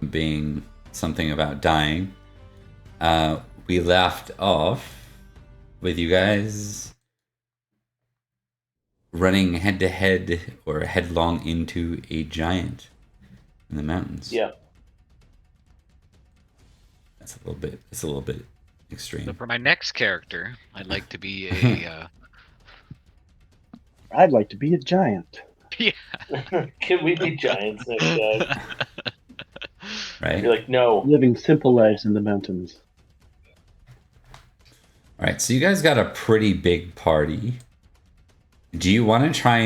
being something about dying. We left off with you guys running head to head or headlong into a giant in the mountains. Yeah. It's a little bit extreme. So for my next character, I'd like to be a I'd like to be a giant. Can we be giants next time? Right? You're like, no. Living simple lives in the mountains. All right, so you guys got a pretty big party. Do you want to try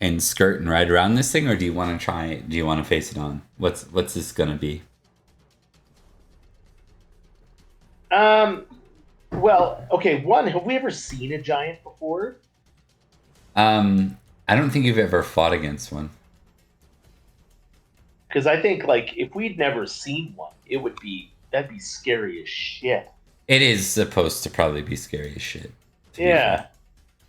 and skirt and ride around this thing, or do you want to face it on? What's this gonna be? Well, okay, one, have we ever seen a giant before? I don't think you've ever fought against one. Because I think, like, if we'd never seen one, that'd be scary as shit. It is supposed to probably be scary as shit. Yeah.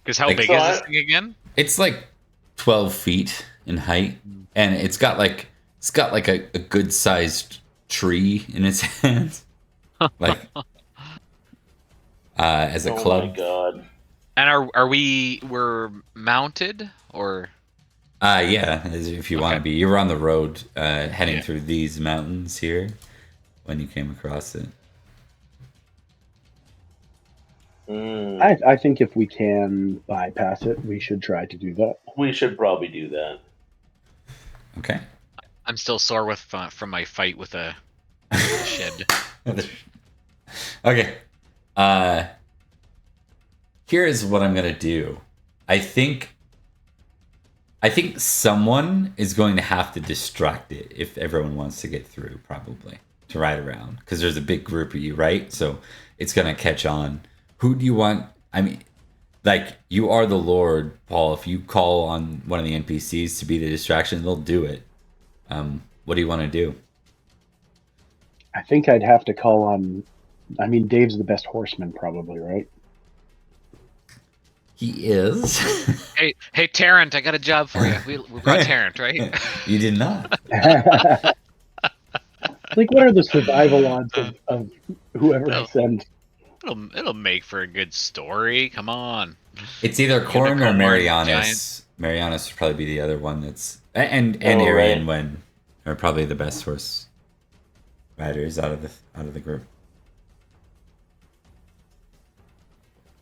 Because how Like, big is this thing again? It's like 12 feet in height, and it's got like a good sized tree in its hands, like as a club. Oh my god. And we're mounted or? Yeah, if you want to be. You were on the road heading through these mountains here when you came across it. I think if we can bypass it, we should try to do that. We should probably do that. Okay. I'm still sore from my fight with a shed. Okay. Here is what I'm gonna do. I think someone is going to have to distract it if everyone wants to get through, probably, to ride around. Because there's a big group of you, right? So it's gonna catch on. Who do you want? I mean, like, you are the Lord, Paul. If you call on one of the NPCs to be the distraction, they'll do it. What do you want to do? I think I'd have to call on... I mean, Dave's the best horseman, probably, right? He is. Hey, Tarrant, I got a job for you. We brought Tarrant, right? You did not. Like, what are the survival odds of whoever we send? It'll make for a good story. Come on. It's either Corn or Marianus. Marianus would probably be the other one that's and Arian when are probably the best horse riders out of the group.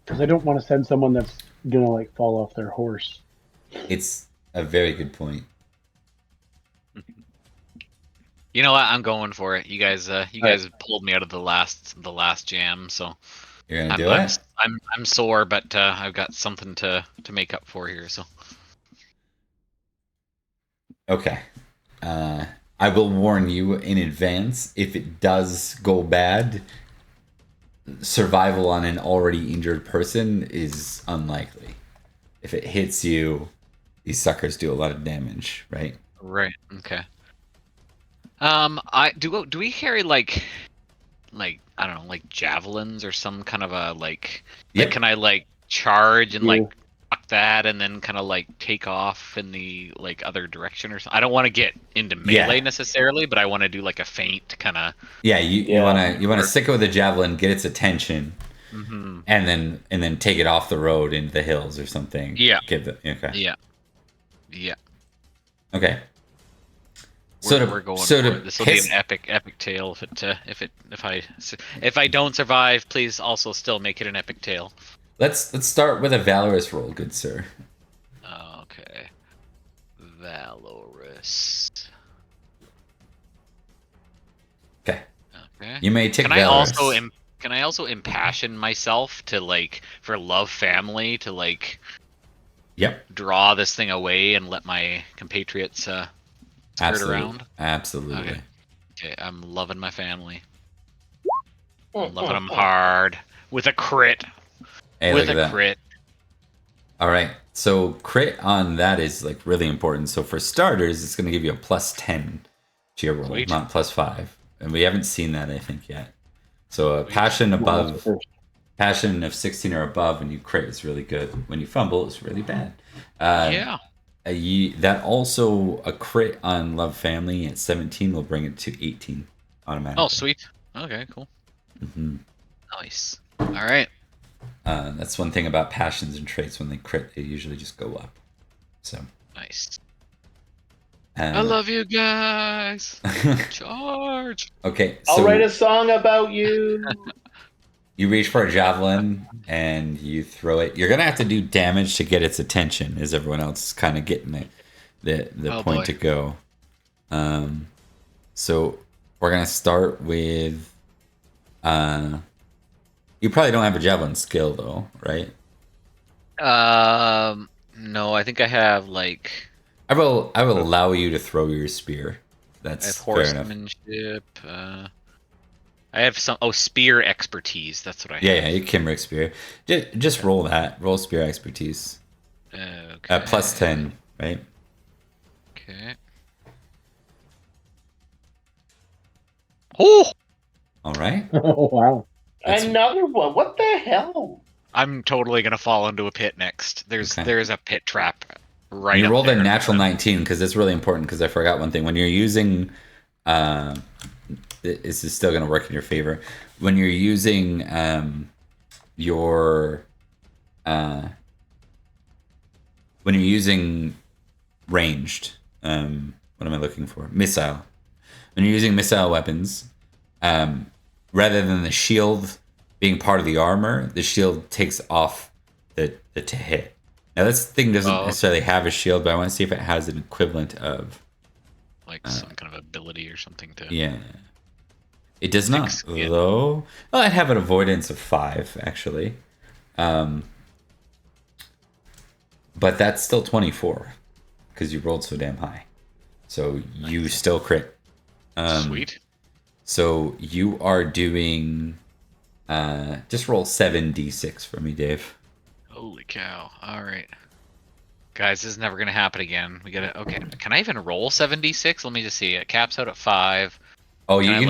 Because I don't want to send someone that's gonna like fall off their horse. It's a very good point. You know what? I'm going for it. You guys pulled me out of the last jam, so You're gonna do it? I'm sore, but I've got something to make up for here. So okay. I will warn you in advance if it does go bad. Survival on an already injured person is unlikely. If it hits you, these suckers do a lot of damage, right? Right. Okay. Do we carry like I don't know, like javelins or some kind of a like can I like charge and like fuck that and then kind of like take off in the like other direction or something? I don't want to get into melee necessarily, but I want to do like a feint kind of. Yeah, you want to stick it with a javelin, get its attention, and then take it off the road into the hills or something. Yeah. Okay. Yeah. Okay. We're going for it. This will be an epic tale. If I don't survive, please also still make it an epic tale. Let's start with a valorous roll, good sir. Okay. Valorous. Okay. Okay. You may take Can valorous. Can I also impassion myself to like for love family to like draw this thing away and let my compatriots skirt around? Absolutely. Okay, I'm loving my family. I'm loving them hard with a crit. Hey, with a crit. All right. So crit on that is like really important. So for starters, it's going to give you a +10 to your roll, not +5. And we haven't seen that, I think, yet. So a passion of 16 or above when you crit is really good. When you fumble, it's really bad. Yeah. That also a crit on Love Family at 17 will bring it to 18 automatically. Oh, sweet. Okay, cool. Mm-hmm. Nice. All right. That's one thing about passions and traits. When they crit, they usually just go up. So Nice. I love you guys. Charge. Okay, so I'll write a song about you. you reach for a javelin and you throw it. You're gonna have to do damage to get its attention, as everyone else is kind of getting the Oh, point boy. to go. So we're gonna start with. You probably don't have a javelin skill though, right? No, I think I have like I will allow you to throw your spear. I have That's fair enough. horsemanship. I have some spear expertise. That's what I have. Yeah, your Cymric spear. Just roll that. Roll spear expertise. Okay. Plus 10, right? Okay. Oh! All right. Oh wow. That's- Another one. What the hell? I'm totally gonna fall into a pit next. There's a pit trap right. You up rolled a there. natural 19 because it's really important. Because I forgot one thing. When you're using, this is still going to work in your favor. When you're using when you're using ranged, what am I looking for? Missile. When you're using missile weapons, rather than the shield being part of the armor, the shield takes off the to hit. Now this thing doesn't necessarily have a shield, but I want to see if it has an equivalent of like some kind of ability or something to. Yeah. It does not, though. Well, I'd have an avoidance of 5, actually. But that's still 24 because you rolled so damn high. So you still crit. Sweet. So you are doing. Just roll 7d6 for me, Dave. Holy cow! All right, guys, this is never gonna happen again. We gotta. Okay, can I even roll 7d6? Let me just see. It caps out at 5. Oh, you can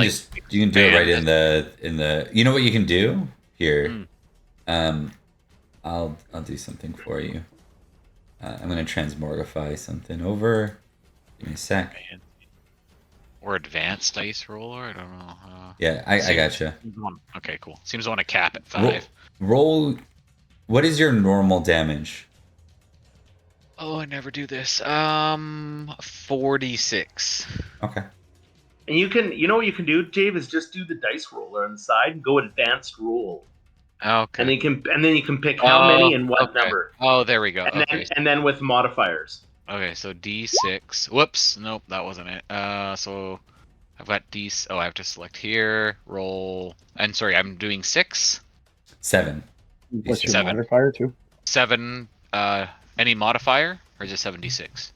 do it right in the. You know what you can do here. I'll do something for you. I'm gonna transmorgify something over. Give me a sec. Or advanced dice roller. I don't know. Yeah, I gotcha. Okay, cool. Seems to want to cap at 5. Roll. What is your normal damage? Oh, I never do this. 46. Okay. And you know what you can do, Dave, is just do the dice roller on the side and go advanced roll. Okay. And then you can pick how many and what number. Oh, there we go. And then with modifiers. Okay, so D6. Whoops, nope, that wasn't it. So I've got D. Oh, I have to select here. Roll. And sorry, I'm doing 6. 7. What's your 7. modifier too? 7. Any modifier or just 76?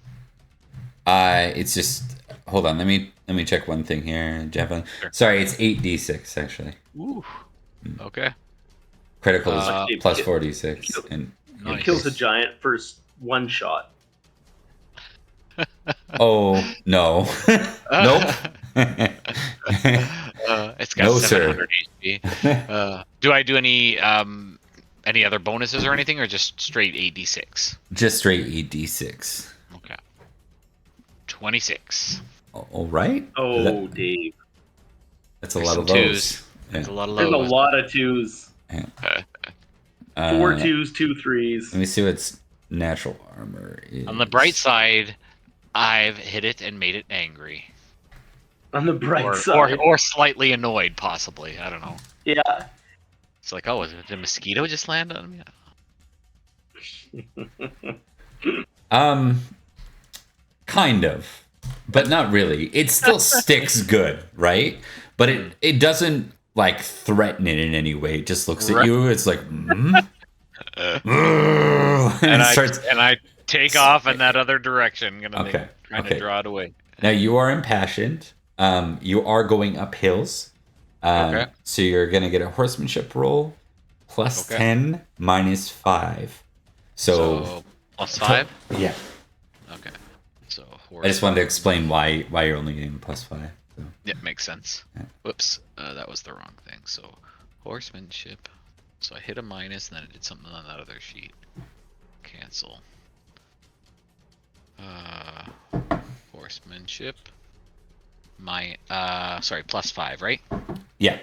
It's just. Hold on. Let me check one thing here, Javelin. Sure. Sorry, it's 8d6 actually. Ooh. Okay. Critical is plus It 4d6, and Nice. kills a giant first one shot. Oh no, nope. It's got No, 700 HP. Do I do any other bonuses or anything, or just straight 8d6? Just straight 8d6. Okay. 26. All right. Oh, Dave. That's a There's lot some of those. twos. Yeah. There's a lot of There's a lows. lot of 2s. 4 2s, 2 3s. Let me see what's natural armor is. On the bright side, I've hit it and made it angry. On the bright side. Or slightly annoyed, possibly. I don't know. Yeah. It's like, oh, did a mosquito just land on me? Kind of, but not really. It still sticks good, right? But it doesn't like threaten it in any way. It just looks at you. It's like, and I take off in that other direction. Trying to draw it away. Now you are impassioned. You are going up hills. So you're gonna get a horsemanship roll plus 10 minus 5. So plus 5. Yeah. Okay. So I just wanted to explain why you're only getting plus 5. So. Yeah, makes sense. Yeah. Whoops, that was the wrong thing. So horsemanship. So I hit a minus, and then I did something on that other sheet. Cancel. Horsemanship. My sorry, +5, right? Yeah.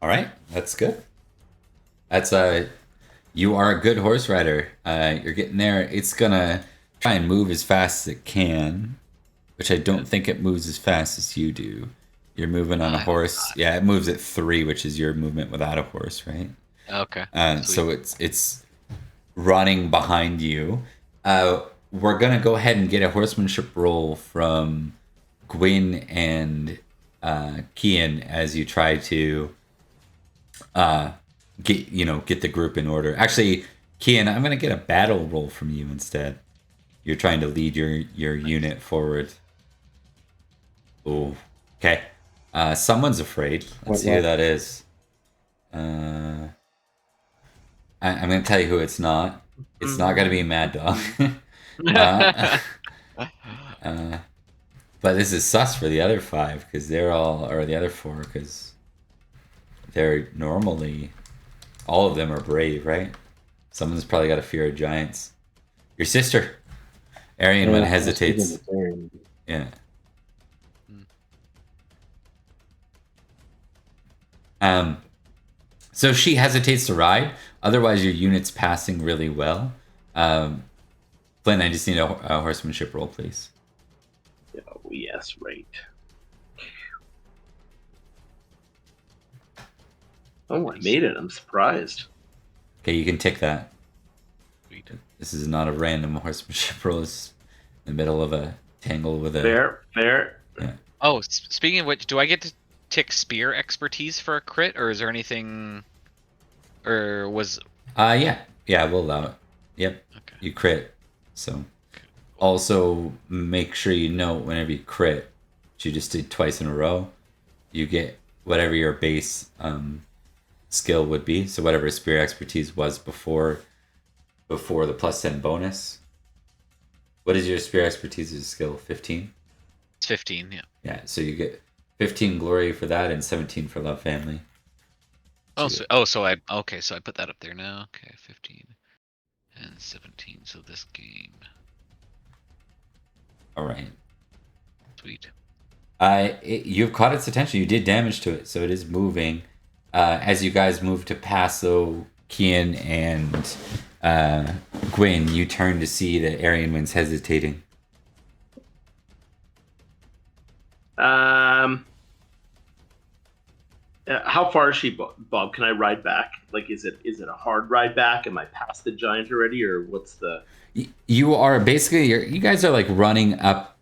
All right, that's good. That's you are a good horse rider. You're getting there. It's gonna try and move as fast as it can, which I don't think it moves as fast as you do. You're moving on a horse. Yeah, it moves at 3, which is your movement without a horse, right? Okay. So it's running behind you. We're gonna go ahead and get a horsemanship roll from Gwyn and Kian as you try to get the group in order. Actually, Kian, I'm gonna get a battle roll from you instead. You're trying to lead your unit forward. Oh, okay. Someone's afraid. Let's see who that is. I'm gonna tell you who it's not. It's not gonna be Mad Dog. But this is sus for the other 5 because they're all, or the other 4 because they're normally, all of them are brave, right? Someone's probably got a fear of giants. Your sister, Arian, one hesitates. Yeah. So she hesitates to ride. Otherwise, your unit's passing really well. Flynn, I just need a horsemanship roll, please. Oh, yes, right. Oh, I made it. I'm surprised. Okay, you can tick that. Sweet. This is not a random horsemanship roll. It's in the middle of a tangle with a... Fair. Yeah. Oh, speaking of which, do I get to tick spear expertise for a crit, or is there anything... Or was... Yeah, we'll allow it. Yep, Okay. you crit. So, also make sure you note whenever you crit, which you just did twice in a row, you get whatever your base skill would be. So whatever spear expertise was before the +10 bonus. What is your spear expertise skill? 15? It's 15, yeah. Yeah, so you get 15 glory for that and 17 for love family. So I put that up there now. Okay, 15 and 17. So this game. All right. Sweet. You've caught its attention. You did damage to it, so it is moving. As you guys move to Paso, Kian and Gwyn, you turn to see that Arian Wind's hesitating. How far is she, Bob? Can I ride back? Like, is it a hard ride back? Am I past the giant already, or what's the? You are basically you guys are like running up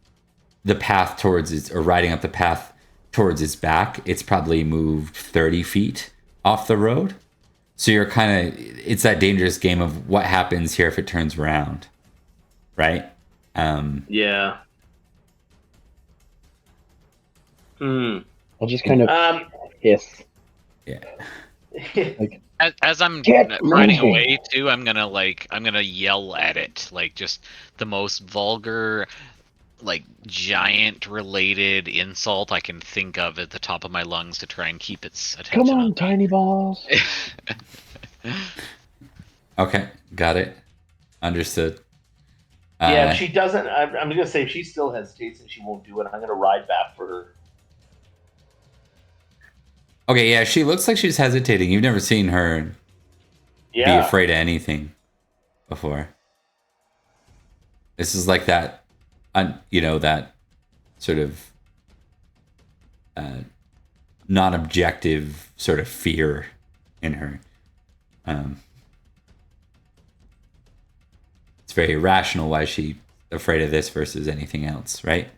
the path towards its, or riding up the path towards its back. It's probably moved 30 feet off the road, so you're kind of, it's that dangerous game of what happens here if it turns around, right? Yeah. I'll just kind of hiss. Yeah. Like, As I'm Get riding moving. away too, I'm gonna yell at it, like just the most vulgar, like giant related insult I can think of at the top of my lungs to try and keep its attention. come on, tiny balls. Okay, got it. Understood. Yeah, if she doesn't, I'm gonna say if she still hesitates and she won't do it, I'm gonna ride back for her. Okay, yeah, she looks like she's hesitating. You've never seen her be afraid of anything before. This is like that, that sort of non-objective sort of fear in her. It's very irrational why she's afraid of this versus anything else, right?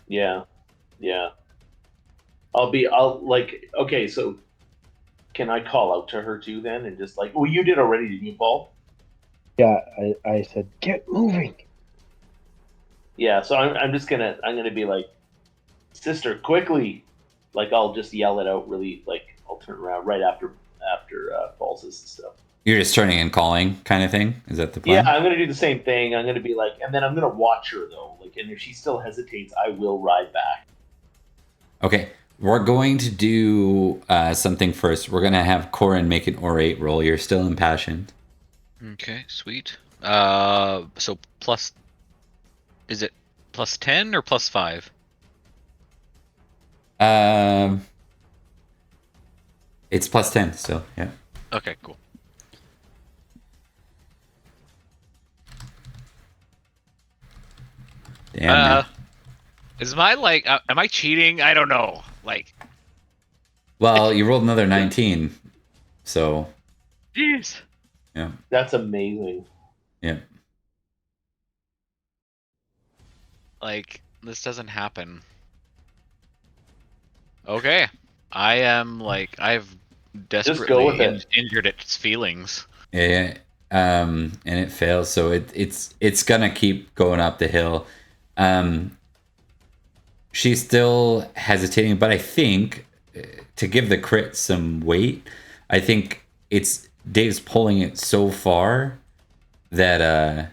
Yeah. Okay, so can I call out to her too then and just like, well, you did already, didn't you, Paul? Yeah, I said, get moving. Yeah, so I'm gonna be like, sister, quickly, like I'll just yell it out really, like I'll turn around right after Paul says and stuff. You're just turning and calling kind of thing? Is that the plan? Yeah, I'm gonna do the same thing. I'm gonna be like, and then I'm gonna watch her though, like, and if she still hesitates, I will ride back. Okay. We're going to do something first. We're going to have Corin make an orate roll. You're still impassioned. Okay, sweet. So plus, is it plus 10 or plus 5? It's plus 10 still. Yeah. Okay, cool. Damn, man. Is my like, am I cheating? I don't know. Like, Well, you rolled another 19, so jeez. yeah, That's amazing. yeah. Like, this doesn't happen. Okay. I am like, I've desperately with it. injured its feelings. Yeah, and it fails, so it's gonna keep going up the hill. She's still hesitating, but I think to give the crit some weight, I think it's Dave's pulling it so far that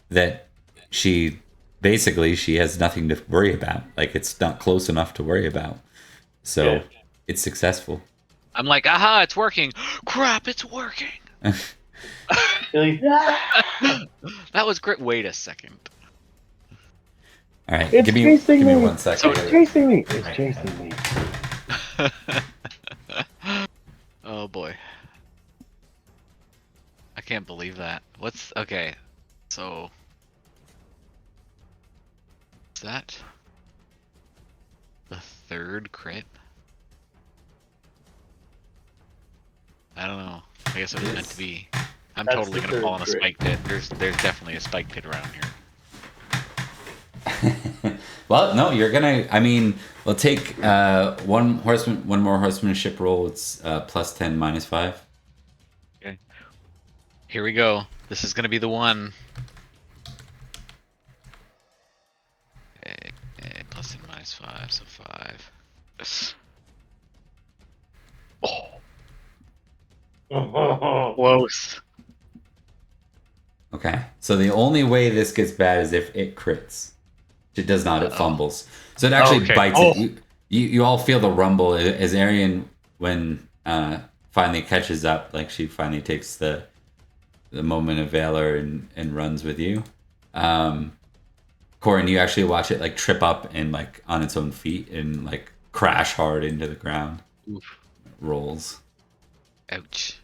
that she basically she has nothing to worry about. Like it's not close enough to worry about, so Yeah. it's successful. I'm like, aha, it's working. Crap, it's working. You're like, "Ah!" That was great. Wait a second. All right, It's give me chasing me. 1 second. It's chasing me. It's chasing me. Oh boy. I can't believe that. What's okay? So is that the third crit? I don't know. I guess it was meant to be. I'm That's totally the gonna fall in a third spike pit. There's definitely a spike pit around here. Well, no, you're gonna. I mean, we'll take one more horsemanship roll. It's plus 10, minus 5. Okay. Here we go. This is gonna be the one. Okay, plus and minus 5, so 5. Oh, close. Okay, so the only way this gets bad is if it crits. If it does not, it fumbles. So it actually Okay. bites it. You all feel the rumble as Arian, when finally catches up, like she finally takes the moment of valor and runs with you. Corin, you actually watch it like trip up and like on its own feet and like crash hard into the ground. Oof. It rolls. Ouch.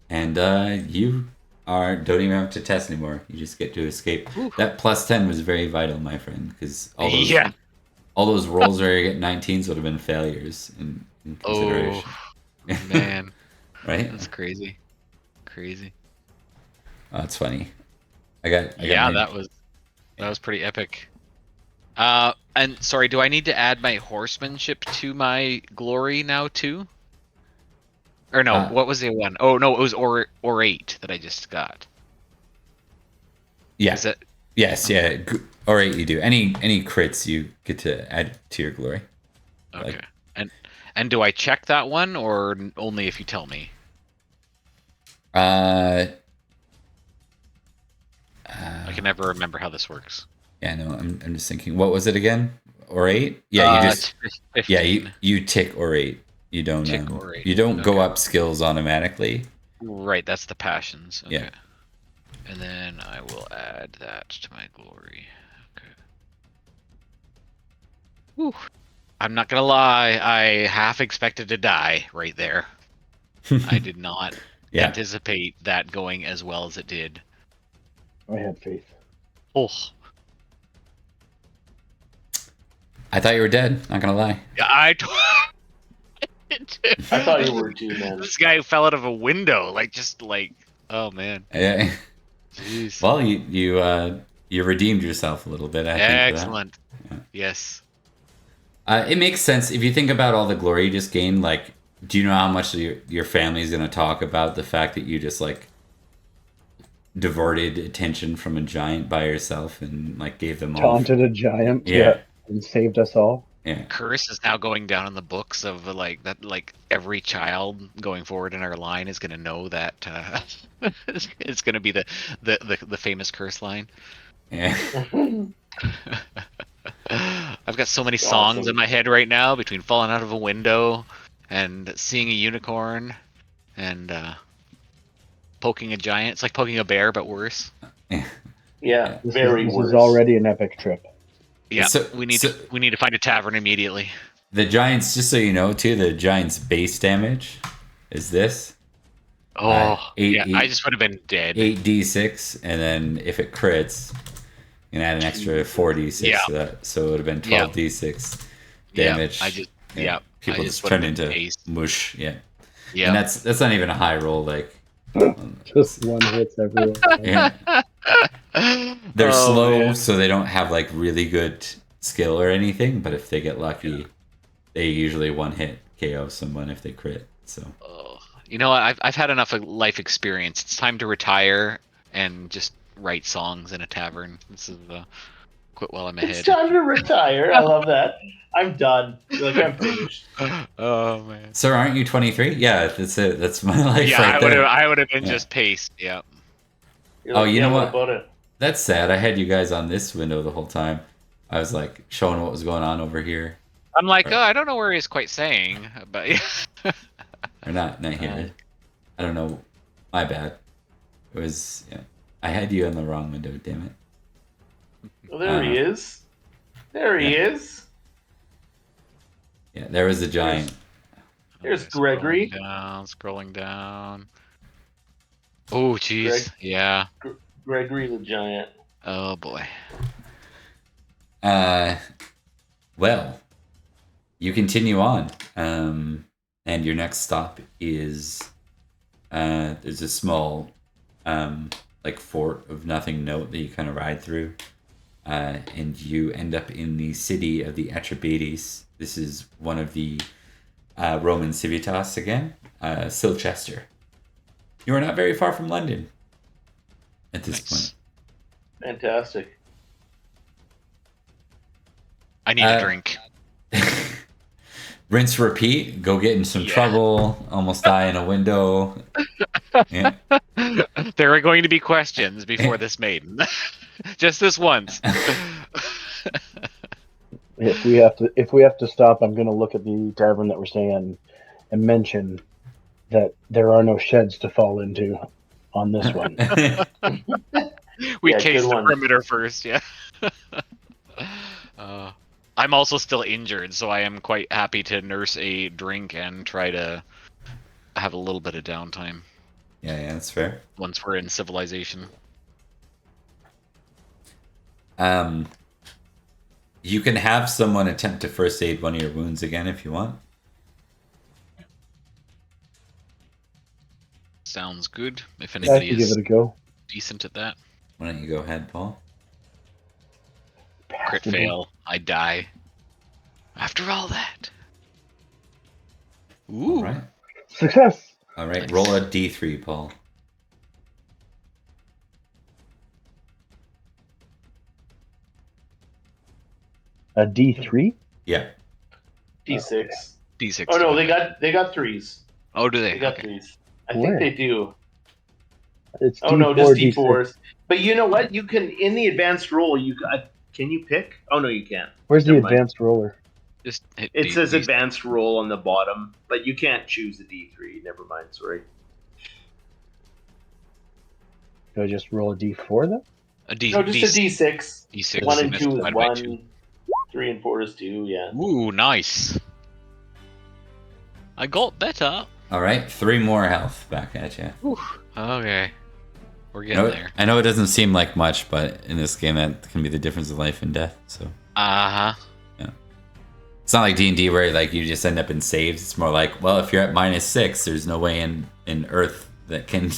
And you don't even have to test anymore. You just get to escape. Oof. That plus 10 was very vital, my friend, because all those rolls where you get 19s would have been failures in consideration. Oh, man. Right? That's crazy. Crazy. Oh, that's funny. I got That was pretty epic. And sorry, do I need to add my horsemanship to my glory now too? Or no, what was the one? Oh no, it was orate that I just got. Yeah. Is it? Yes, yeah. All right, you do. Any crits you get to add to your glory. Okay. Like, and do I check that one or only if you tell me? I can never remember how this works. Yeah, no, I'm just thinking. What was it again? Orate? Yeah, you just it's 15. you tick orate. You don't Tick orate. You don't go Okay. up skills automatically. Right, that's the passions. Okay. Yeah. And then I will add that to my glory. Okay. Whew. I'm not gonna lie, I half expected to die right there. I did not Yeah. anticipate that going as well as it did. I had faith. Oh. I thought you were dead. Not gonna lie. Yeah, I thought you were too, man. This guy fell out of a window, oh man. Yeah. Jeez. Well, you redeemed yourself a little bit. I think. Excellent. Yeah. Yes. It makes sense if you think about all the glory you just gained. Like, do you know how much your family's gonna talk about the fact that you just like diverted attention from a giant by yourself and like gave them all Taunted a giant. Yeah. And saved us all. Yeah. Curse is now going down in the books of every child going forward in our line is going to know that it's going to be the famous curse line. Yeah. I've got so many songs in my head right now between falling out of a window and seeing a unicorn and poking a giant. It's like poking a bear, but worse. Yeah, This very is worse. already an epic trip. Yeah, So- we need so- to find a tavern immediately. The giants, just so you know, too, the giants' base damage is this. Oh, eight- I just would have been dead. 8d6, and then if it crits, you can add an extra 4d6 Yeah. to that. So it would have been Yeah. 12d6 Yeah, damage. I just People I just would've turn been into paced. mush. Yeah. Yeah. And that's not even a high roll. Like, Just one hits everyone. yeah. They're Oh, slow, man. so they don't have like really good skill or anything. But if they get lucky, they usually one hit KO someone if they crit. So Oh, you know what? I've had enough of life experience. It's time to retire and just write songs in a tavern. This is quit while I'm It's ahead. time to retire. I love that. I'm done. Like, I'm finished. Oh man. Sir, aren't you 23? Yeah, that's it. That's my life Yeah, right there. I would have been Yeah. just paced. Yeah. You're Oh, like, you yeah, know what? about it? That's sad. I had you guys on this window the whole time. I was like showing what was going on over here. I'm like, oh, I don't know where he's quite saying, but yeah. Or not here. I don't know. My bad. It was, yeah. I had you in the wrong window, damn it. Well, there he is. There he is. Yeah, there was a giant. There's Gregory. Scrolling down. Oh, jeez. Greg. Yeah. Gregory the Giant. Oh boy. Well, you continue on. And your next stop is there's a small like fort of nothing note that you kind of ride through. And you end up in the city of the Atreides. This is one of the Roman civitas again, Silchester. You are not very far from London at this point. Fantastic. I need a drink. Rinse, repeat. Go get in some trouble. Almost die in a window. Yeah. There are going to be questions before this maiden. Just this once. If we have to stop, I'm going to look at the tavern that we're staying at and mention that there are no sheds to fall into on this one. We Yeah, cased good the one. perimeter first, yeah. I'm also still injured, so I am quite happy to nurse a drink and try to have a little bit of downtime Yeah, that's fair. once we're in civilization. You can have someone attempt to first aid one of your wounds again if you want. Sounds good. If I anybody have to give is it a go. decent at that. Why don't you go ahead, Paul? Crit fail. I die. After all that. Ooh. All right. Success. All right. Roll a d3, Paul. A D3? Yeah. D6. D6. Oh no, they got threes. Oh, do they? They got Okay. threes. I Where? think they do. It's Oh no, just D4, D4s. But you know what? You can in the advanced roll. Can you pick? Oh no, you can't. Where's the Never mind. advanced roller? Just hit It D- says D- advanced roll on the bottom, but you can't choose the D3. Never mind. Sorry. Do I just roll a D4 then? a D. No, just a D6. D6. 1 and missed 2 is divided by two. 1. 3 and 4 is 2. Yeah. Ooh, nice. I got better. All right. 3 more health back at you. Whew. Okay. We're getting there. I know it doesn't seem like much, but in this game, that can be the difference of life and death. So Uh-huh. it's not like D&D where like you just end up in saves. It's more like, well, if you're at -6, there's no way in Earth that can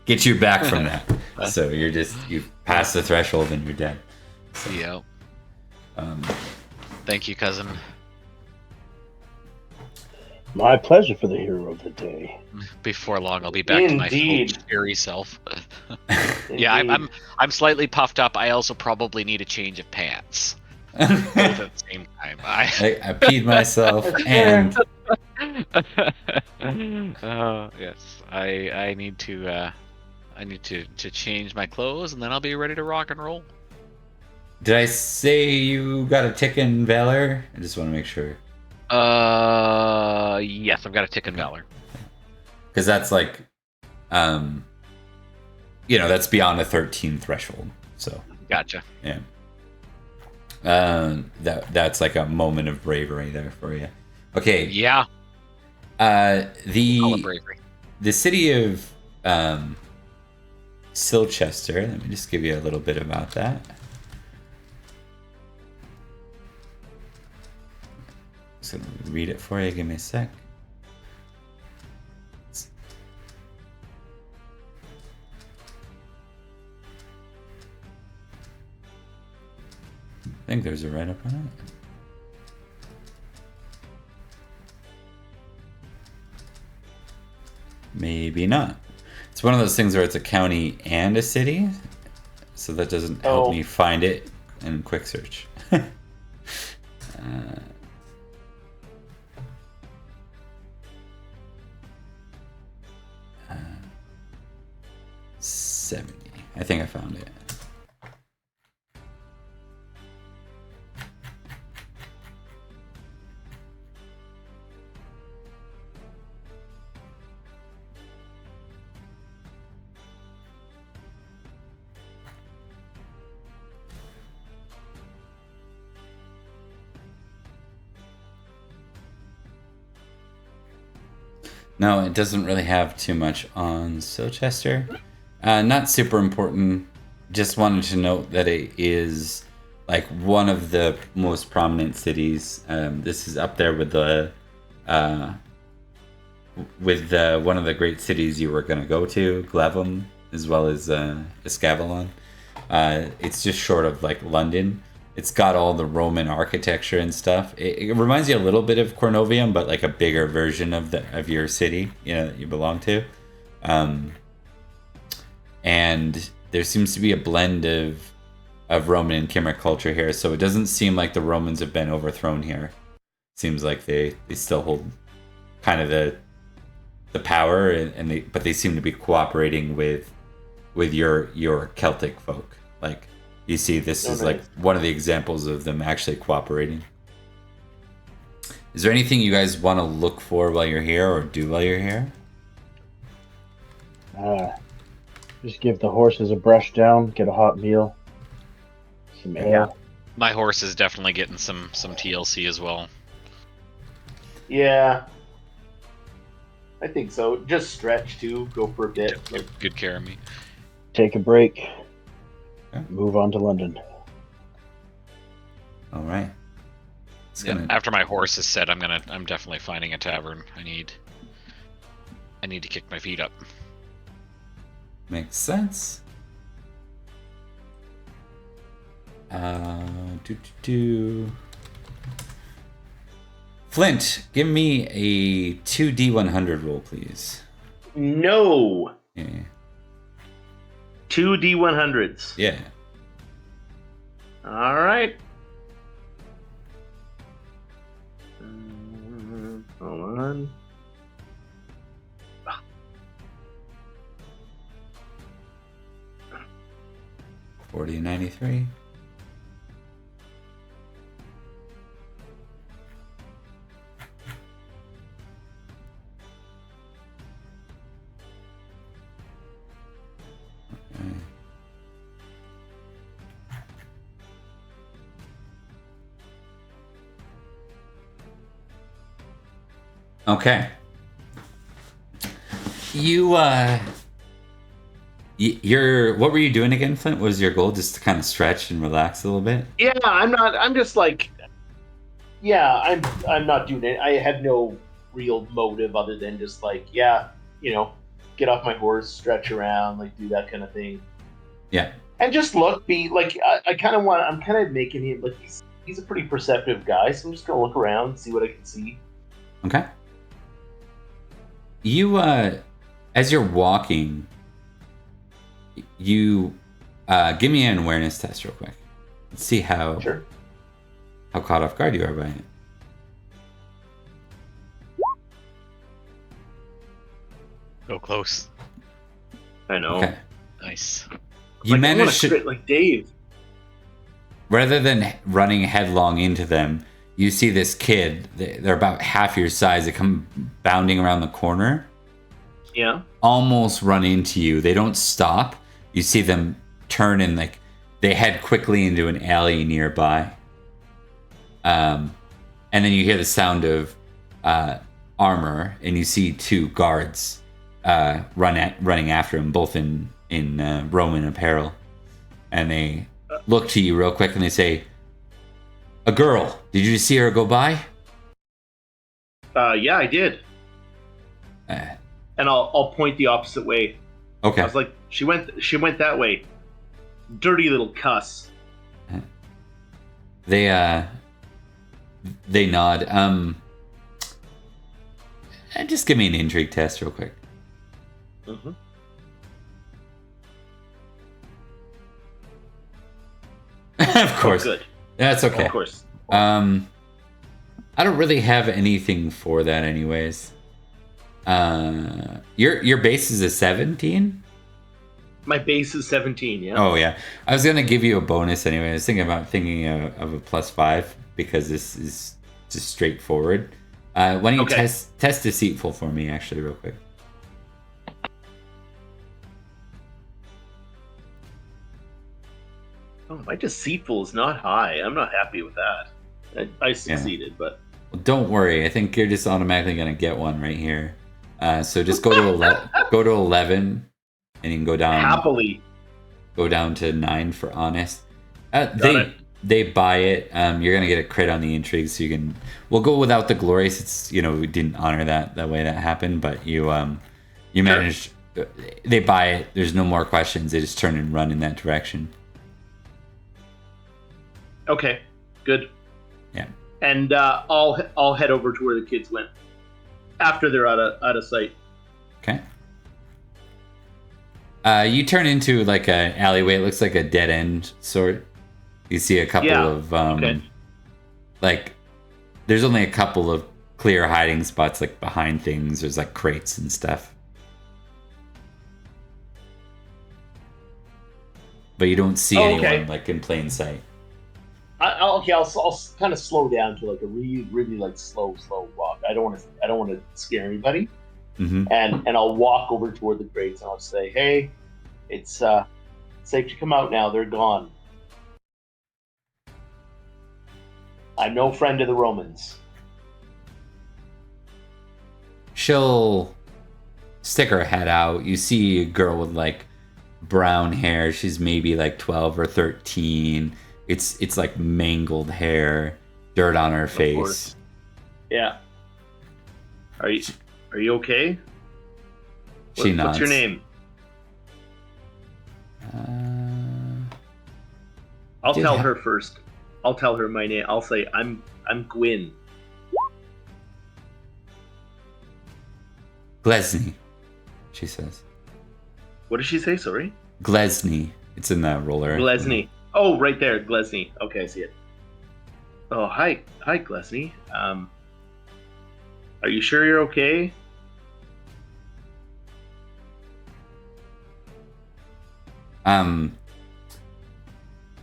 get you back from that. So you've passed the threshold and you're dead. Yep. Um, Thank you, cousin. My pleasure for the hero of the day. Before long, I'll be back to my full Indeed. scary self. Yeah, I'm slightly puffed up. I also probably need a change of pants. Both at the same time. I peed myself and Yes, I need to change my clothes and then I'll be ready to rock and roll. did I say you got a tick in Valor? I just want to make sure. Yes, I've got a tick in valor. Because that's like that's beyond a 13 threshold. So Gotcha. yeah. That's like a moment of bravery there for you. Okay. Yeah. Call it bravery. The city of Silchester. Let me just give you a little bit about that. Just gonna read it for you. Give me a sec. I think there's a write-up on it. Maybe not. It's one of those things where it's a county and a city, so that doesn't help me find it in quick search. 70. I think I found it. No, it doesn't really have too much on Silchester. Not super important. Just wanted to note that it is like one of the most prominent cities. This is up there with the one of the great cities you were going to go to, Glavum, as well as Escavalon. It's just short of like London. It's got all the Roman architecture and stuff. It reminds you a little bit of Cornovii, but like a bigger version of your city, that you belong to. And there seems to be a blend of Roman and Cymric culture here, so it doesn't seem like the Romans have been overthrown here. Seems like they still hold kind of the power, but they seem to be cooperating with your Celtic folk. Like, you see, this is like one of the examples of them actually cooperating. Is there anything you guys want to look for while you're here or do while you're here? Just give the horses a brush down, get a hot meal, some ale. Yeah. My horse is definitely getting some TLC as well. Yeah. I think so. Just stretch too. Go for a bit. Good care of me. Take a break. Okay. Move on to London. All right. After my horse is set, I'm definitely finding a tavern. I need to kick my feet up. Makes sense. Flint, give me a 2d100 roll, please. No. Yeah. 2 D100s. Yeah. All right. Hold on. $40.93. Okay. You're what were you doing again, Flint? What was your goal? Just to kind of stretch and relax a little bit? Yeah, I'm just like, I'm not doing it. I have no real motive other than just like, get off my horse, stretch around, like do that kind of thing. Yeah. And just be like, I'm kind of making him like he's a pretty perceptive guy, so I'm just gonna look around, see what I can see. Okay. You as you're walking, you give me an awareness test real quick. Let's see how caught off guard you are by it. Go close. I know. Okay. Nice. You managed to, like Dave. Rather than running headlong into them, you see this kid. They're about half your size. They come bounding around the corner. Yeah. Almost run into you. They don't stop, You see them turn and like they head quickly into an alley nearby. And then you hear the sound of armor, and you see two guards running after him, both in Roman apparel. And they look to you real quick and they say, "A girl. Did you see her go by?" Yeah, I did. And I'll point the opposite way. Okay. I was like, she went that way. Dirty little cuss. They nod. Just give me an intrigue test real quick. Mm-hmm. Of course. Oh, good. That's okay. Of course. I don't really have anything for that anyways. Your base is a 17? My base is 17, yeah. Oh yeah. I was gonna give you a bonus anyway. I was thinking of a +5 because this is just straightforward. Why don't you test deceitful for me actually real quick? Oh, my deceitful is not high. I'm not happy with that. I succeeded, but... Well, don't worry. I think you're just automatically going to get one right here. So just go to go to 11, and you can go down. Happily. Go down to 9 for honest. They buy it. You're going to get a crit on the intrigue, so you can... We'll go without the glorious. It's, we didn't honor that way that happened, but you managed... They buy it. There's no more questions. They just turn and run in that direction. Okay, good. Yeah. And I'll head over to where the kids went after they're out of sight. Okay. You turn into like an alleyway. It looks like a dead end sort. You see a couple of like there's only a couple of clear hiding spots like behind things. There's like crates and stuff. But you don't see anyone like in plain sight. I'll kind of slow down to like a really like slow walk. I don't want to scare anybody. Mm-hmm. And I'll walk over toward the crates and I'll say, "Hey, it's safe to come out now. They're gone. I'm no friend of the Romans." She'll stick her head out. You see a girl with like brown hair. She's maybe like 12 or 13. It's like mangled hair, dirt on her face. Of course. Yeah. Are you okay? She nods. What's your name? I'll tell her first. I'll tell her my name. I'll say I'm Gwyn. Glesny, she says. What did she say? Sorry. Glesny. It's in the roller. Glesny. Oh, right there, Glesny. Okay, I see it. Oh, hi, Glesny. Are you sure you're okay?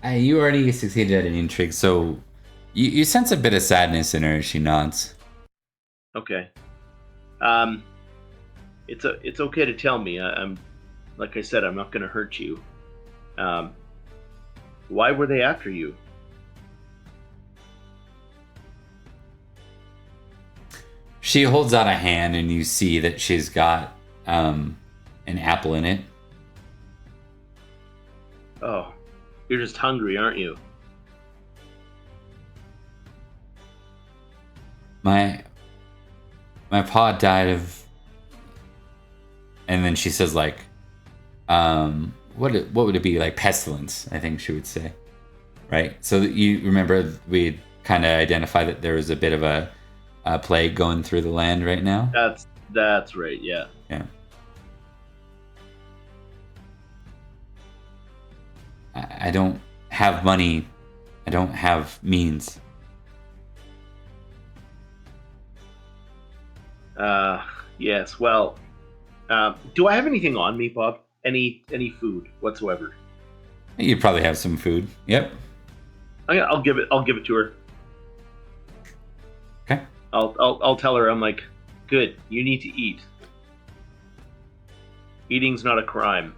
You already succeeded at an intrigue, so you sense a bit of sadness in her as she nods. Okay. It's okay to tell me. I'm, like I said, I'm not going to hurt you. Why were they after you? She holds out a hand, and you see that she's got an apple in it. Oh, you're just hungry, aren't you? My pa died of... And then she says, like, what would it be? Like pestilence, I think she would say. Right? So you remember we kind of identified that there was a bit of a plague going through the land right now? That's right, yeah. Yeah. I don't have money. I don't have means. Yes, well, do I have anything on me, Bob? Any food whatsoever? You probably have some food. Yep. I'll give it to her. Okay. I'll tell her, I'm like, good, you need to eat. Eating's not a crime.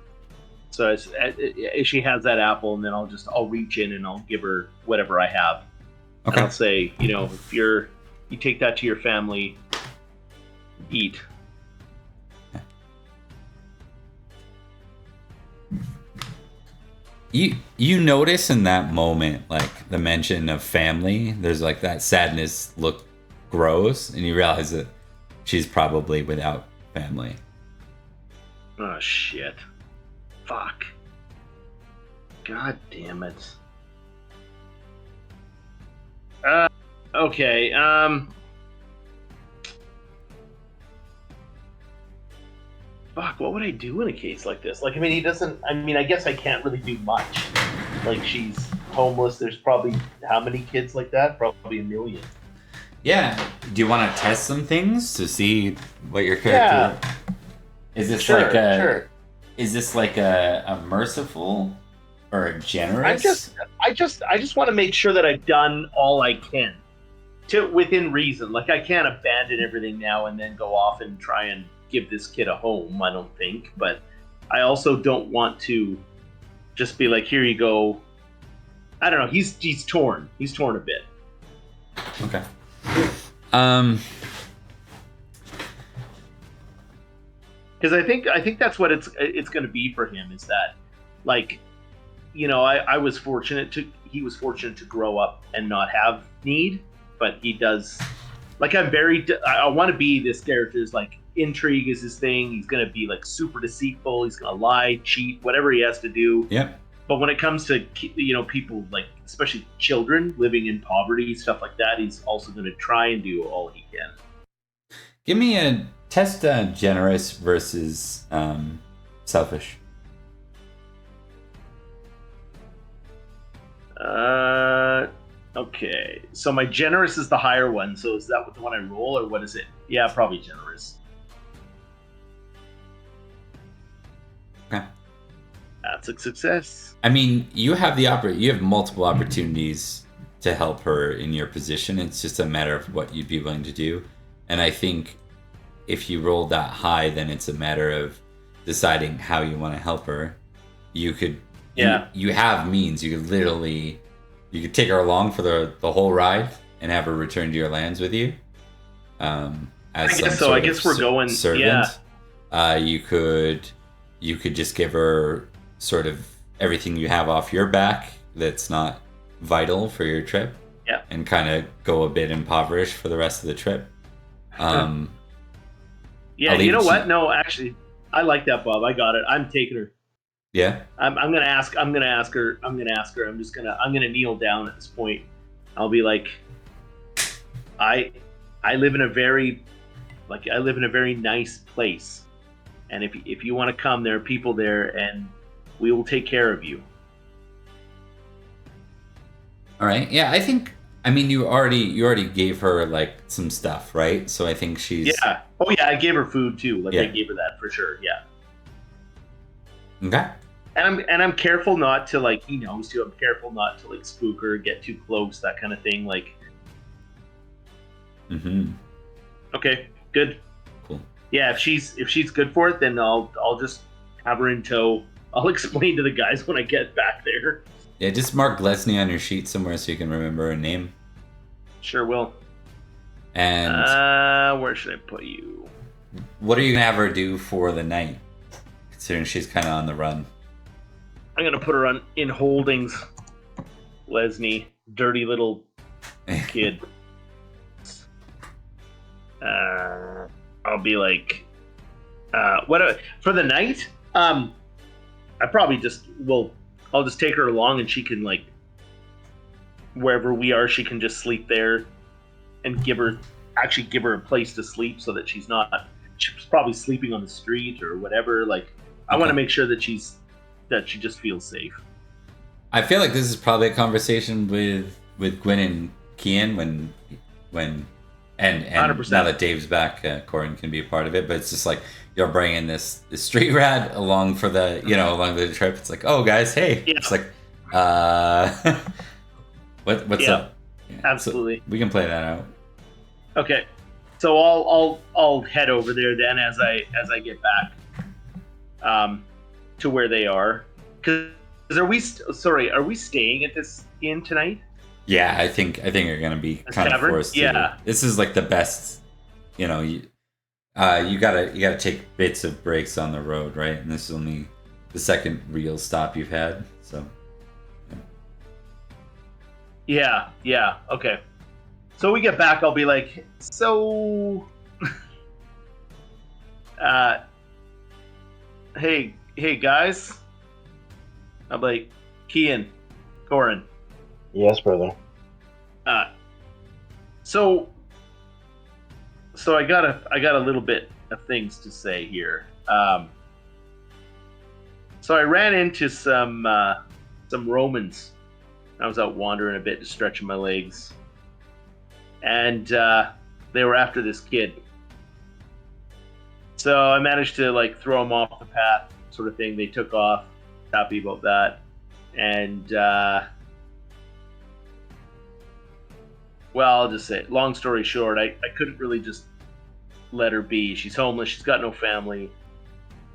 So as she has that apple, and then I'll reach in and I'll give her whatever I have. Okay. And I'll say, if you take that to your family, eat. You notice in that moment, like the mention of family, there's like that sadness look grows, and you realize that she's probably without family. Oh shit! Fuck! God damn it! Okay. Fuck, what would I do in a case like this? Like, I mean, I guess I can't really do much. Like, she's homeless. There's probably how many kids like that? Probably 1 million. Yeah. Do you want to test some things to see what your character? Yeah. Is this Sure. Is this like a merciful or a generous? I just want to make sure that I've done all I can within reason. Like, I can't abandon everything now and then go off and try and give this kid a home, I don't think. But I also don't want to just be like, here you go. I don't know. He's torn. He's torn a bit. Okay. Because I think that's what it's going to be for him, is that, like, he was fortunate to grow up and not have need, but he does. Like, I want to be this character's, like, intrigue is his thing. He's going to be, like, super deceitful. He's going to lie, cheat, whatever he has to do. Yep. But when it comes to, people, like, especially children living in poverty, stuff like that, he's also going to try and do all he can. Give me a test generous versus selfish. Okay. So my generous is the higher one. So is that the one I roll, or what is it? Yeah, probably generous. Okay. That's a success. I mean, you have you have multiple opportunities to help her in your position. It's just a matter of what you'd be willing to do. And I think if you roll that high, then it's a matter of deciding how you want to help her. You could, you have means. You could take her along for the whole ride and have her return to your lands with you. As I guess some so. sort I of guess we're going. servant. Yeah. You could just give her sort of everything you have off your back that's not vital for your trip. Yeah. And kind of go a bit impoverished for the rest of the trip. Yeah, you know what? No, actually, I like that, Bob. I got it. I'm taking her. Yeah. I'm gonna ask her. I'm gonna kneel down at this point. I'll be like, I live in a very nice place, and if you want to come, there are people there, and we will take care of you. All right. Yeah, I mean, you already gave her like some stuff, right? So I think she's. Yeah. Oh yeah, I gave her food too. Like, I gave her that for sure. Yeah. Okay. And I'm careful not to, like, he knows too. I'm careful not to, like, spook her, get too close, that kind of thing. Like. Mm-hmm. Okay. Good. Cool. Yeah. If she's good for it, then I'll just have her in tow. I'll explain to the guys when I get back there. Yeah, just mark Lesney on your sheet somewhere so you can remember her name. Sure will. And where should I put you? What are you gonna have her do for the night, considering she's kind of on the run? I'm gonna put her in holdings. Lesney, dirty little kid. I'll be like, for the night? I probably I'll just take her along, and she can, like, wherever we are, she can just sleep there, and give her a place to sleep so that she's probably sleeping on the street or whatever. Like, I want to make sure that she just feels safe. I feel like this is probably a conversation with Gwyn and Kian when 100%. Now that Dave's back, Corin can be a part of it. But it's just like, you're bringing this street rat along for the along the trip. It's like, oh guys, hey. Yeah. It's like, what's up? Yeah, absolutely. So we can play that out. Okay, so I'll head over there then as I get back. to where they are. Because are we staying at this inn tonight? Yeah, I think you're gonna be This kind of tavern? forced to. Yeah. This is like the best. You know, you gotta take bits of breaks on the road, right? And this is only the second real stop you've had, so. Yeah. Okay. So we get back. I'll be like, so. Hey guys. I'm like, Kian, Corin. Yes, brother. So I got a little bit of things to say here. So I ran into some Romans. I was out wandering a bit, just stretching my legs, and they were after this kid. So I managed to like throw them off the path, sort of thing. They took off. Happy about that, and well, I'll just say, long story short, I couldn't really just let her be. She's homeless. She's got no family.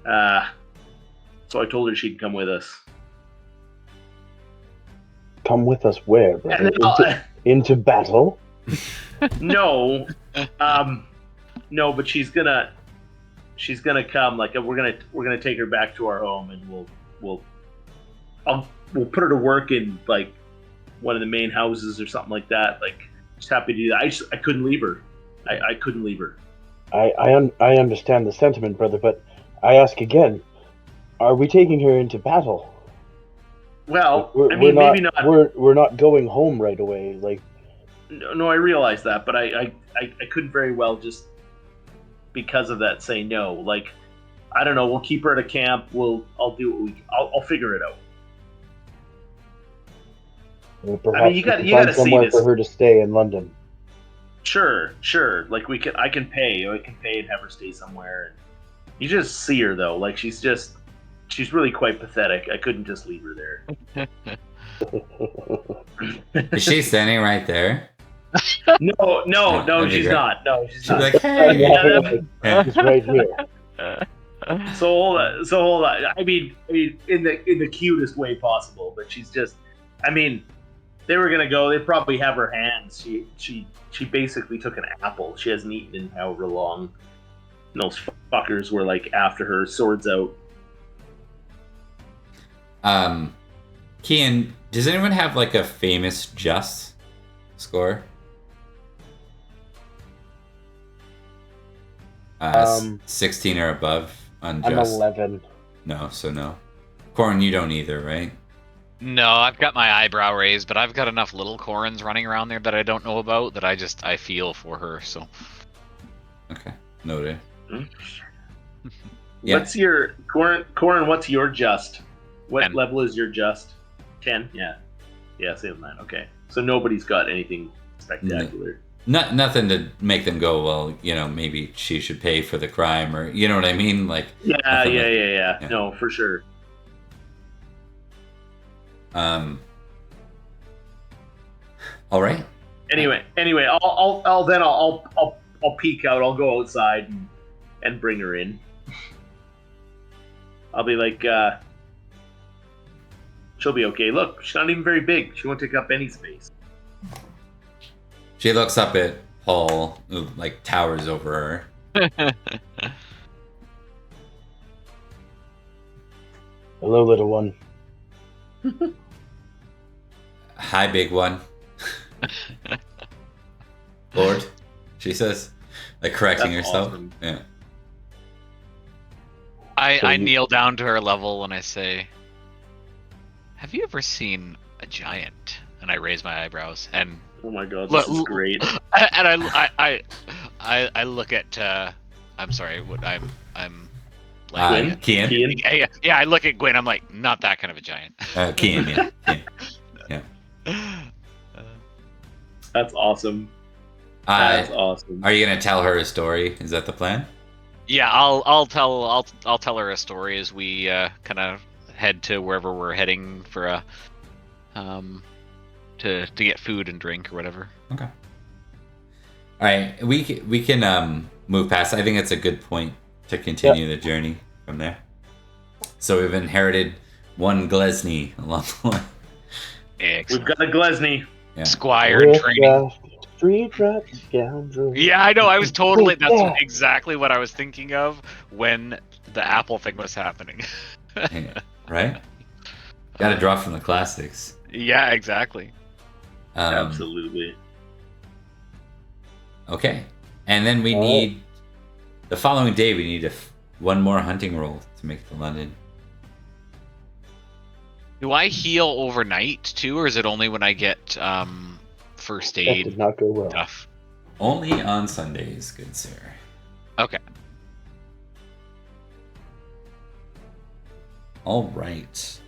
So I told her she'd come with us. Come with us where, brother? And Into battle? no, no, but she's gonna come. Like we're gonna take her back to our home, and we'll put her to work in like one of the main houses or something like that. Like, just happy to do that. I couldn't leave her. I couldn't leave her. I understand the sentiment, brother, but I ask again: are we taking her into battle? Well, maybe not. We're not going home right away. Like, no, I realize that, but I couldn't very well just because of that say no. Like, I don't know. We'll keep her at a camp. I'll do what I'll figure it out. Well, perhaps you we can gotta find see somewhere this. for her to stay in London. Sure. Like I can pay and have her stay somewhere. You just see her though. Like she's really quite pathetic. I couldn't just leave her there. Is she standing right there? No, she's not. No, she's She'll not. be like, hey. She's right here. So hold on. I mean, in the cutest way possible, but she's just. I mean, they were gonna go. They probably have her hands. She basically took an apple. She hasn't eaten in however long. And those fuckers were like after her, swords out. Kian, does anyone have like a famous just score? 16 or above on I'm just. 11. No, so no. Corin, you don't either, right? No, I've got my eyebrow raised, but I've got enough little Corins running around there that I don't know about that I feel for her. So. Okay, noted. Yeah. What's your Corin? What's your just? What 10. level is your just? 10. Yeah, same line. Okay, so nobody's got anything spectacular. Nothing to make them go, well, maybe she should pay for the crime, or you know what I mean, like. Yeah. No, for sure. All right. Anyway, I'll peek out. I'll go outside and bring her in. I'll be like, she'll be okay. Look, she's not even very big. She won't take up any space. She looks up at Paul, who like towers over her. Hello, little one. Hi, big one. Lord, she says, like correcting That's herself. awesome. Yeah. I kneel down to her level and I say, "Have you ever seen a giant?" And I raise my eyebrows and. Oh my god, this is great. And I look at. I'm sorry. What I'm. Like, Kian. Yeah, I look at Gwen. I'm like, not that kind of a giant. Kian, yeah. That's awesome. That's awesome. Are you gonna tell her a story? Is that the plan? Yeah, I'll tell her a story as we kind of head to wherever we're heading for a to get food and drink or whatever. Okay. All right, we can move past. I think it's a good point to continue the journey from there. So we've inherited one Glesney along the way. Excellent. We've got a Glesney. Yeah. Squire in training. Street rat scoundrel. Yeah, I know. I was totally. That's Yeah. exactly what I was thinking of when the Apple thing was happening. Hey, right? Got to draw from the classics. Yeah, exactly. Absolutely. Okay. And then we need... The following day, we need one more hunting roll to make the London. Do I heal overnight too, or is it only when I get first That aid did not go well. stuff? Only on Sundays, good sir. Okay. All right.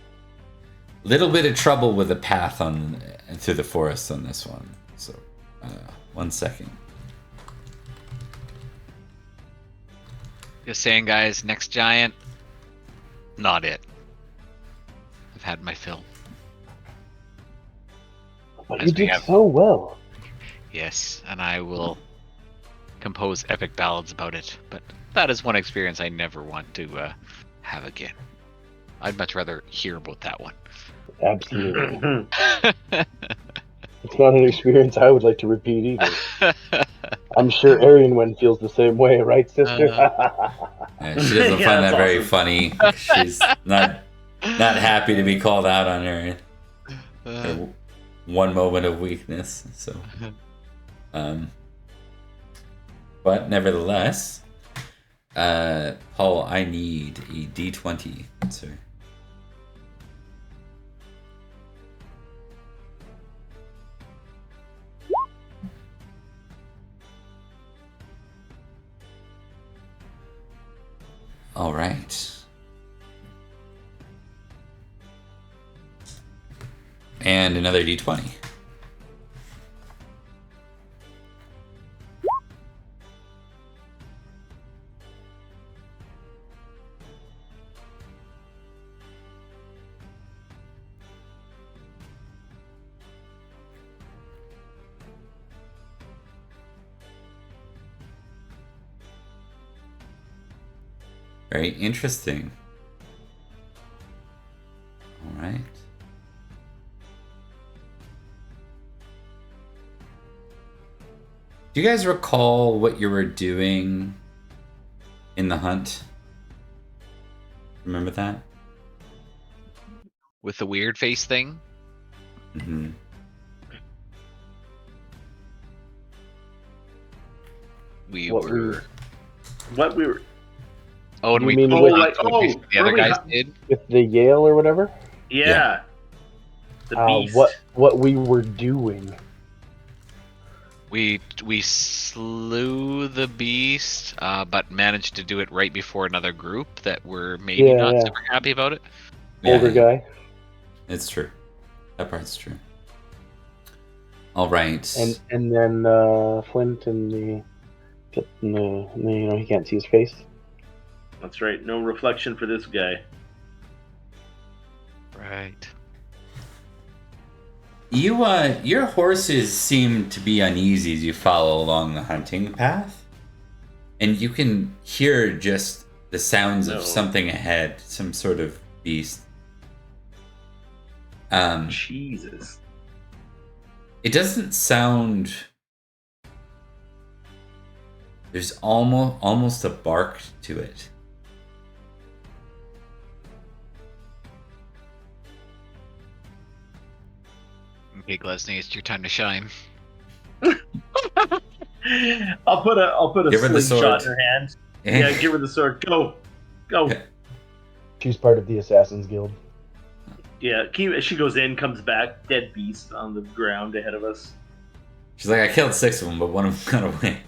Little bit of trouble with the path through the forest on this one. So, 1 second. Just saying, guys. Next giant, not it. I've had my fill. But As you we did have- so well. Yes, and I will compose epic ballads about it. But that is one experience I never want to have again. I'd much rather hear about that one. Absolutely. It's not an experience I would like to repeat either. I'm sure Arianwen feels the same way, right, sister? She doesn't Yeah, find that that's very awesome. funny. She's not happy to be called out on her one moment of weakness. So, but nevertheless, Paul, I need a D20, sir. All right. And another D20. Very interesting. All right. Do you guys recall what you were doing in the hunt? Remember that? With the weird face thing? Mm-hmm. What we were. Oh, and You we mean told with- like, the other early guys hu- did? With the Yale or whatever? Yeah. The beast. What we were doing. We slew the beast, but managed to do it right before another group that were maybe Yeah, not yeah. super happy about it. Older guy. It's true. That part's true. All right. And then Flint and the he can't see his face. That's right. No reflection for this guy. Right. Your horses seem to be uneasy as you follow along the hunting path, and you can hear just the sounds of something ahead, some sort of beast. Jesus. It doesn't sound. There's almost a bark to it. Okay, Glesney, it's your time to shine. I'll put a Give her the slingshot sword. in her hand. Yeah, give her the sword. Go. She's part of the Assassin's Guild. Yeah, she goes in, comes back, dead beast on the ground ahead of us. She's like, I killed 6 of them, but one of them got away.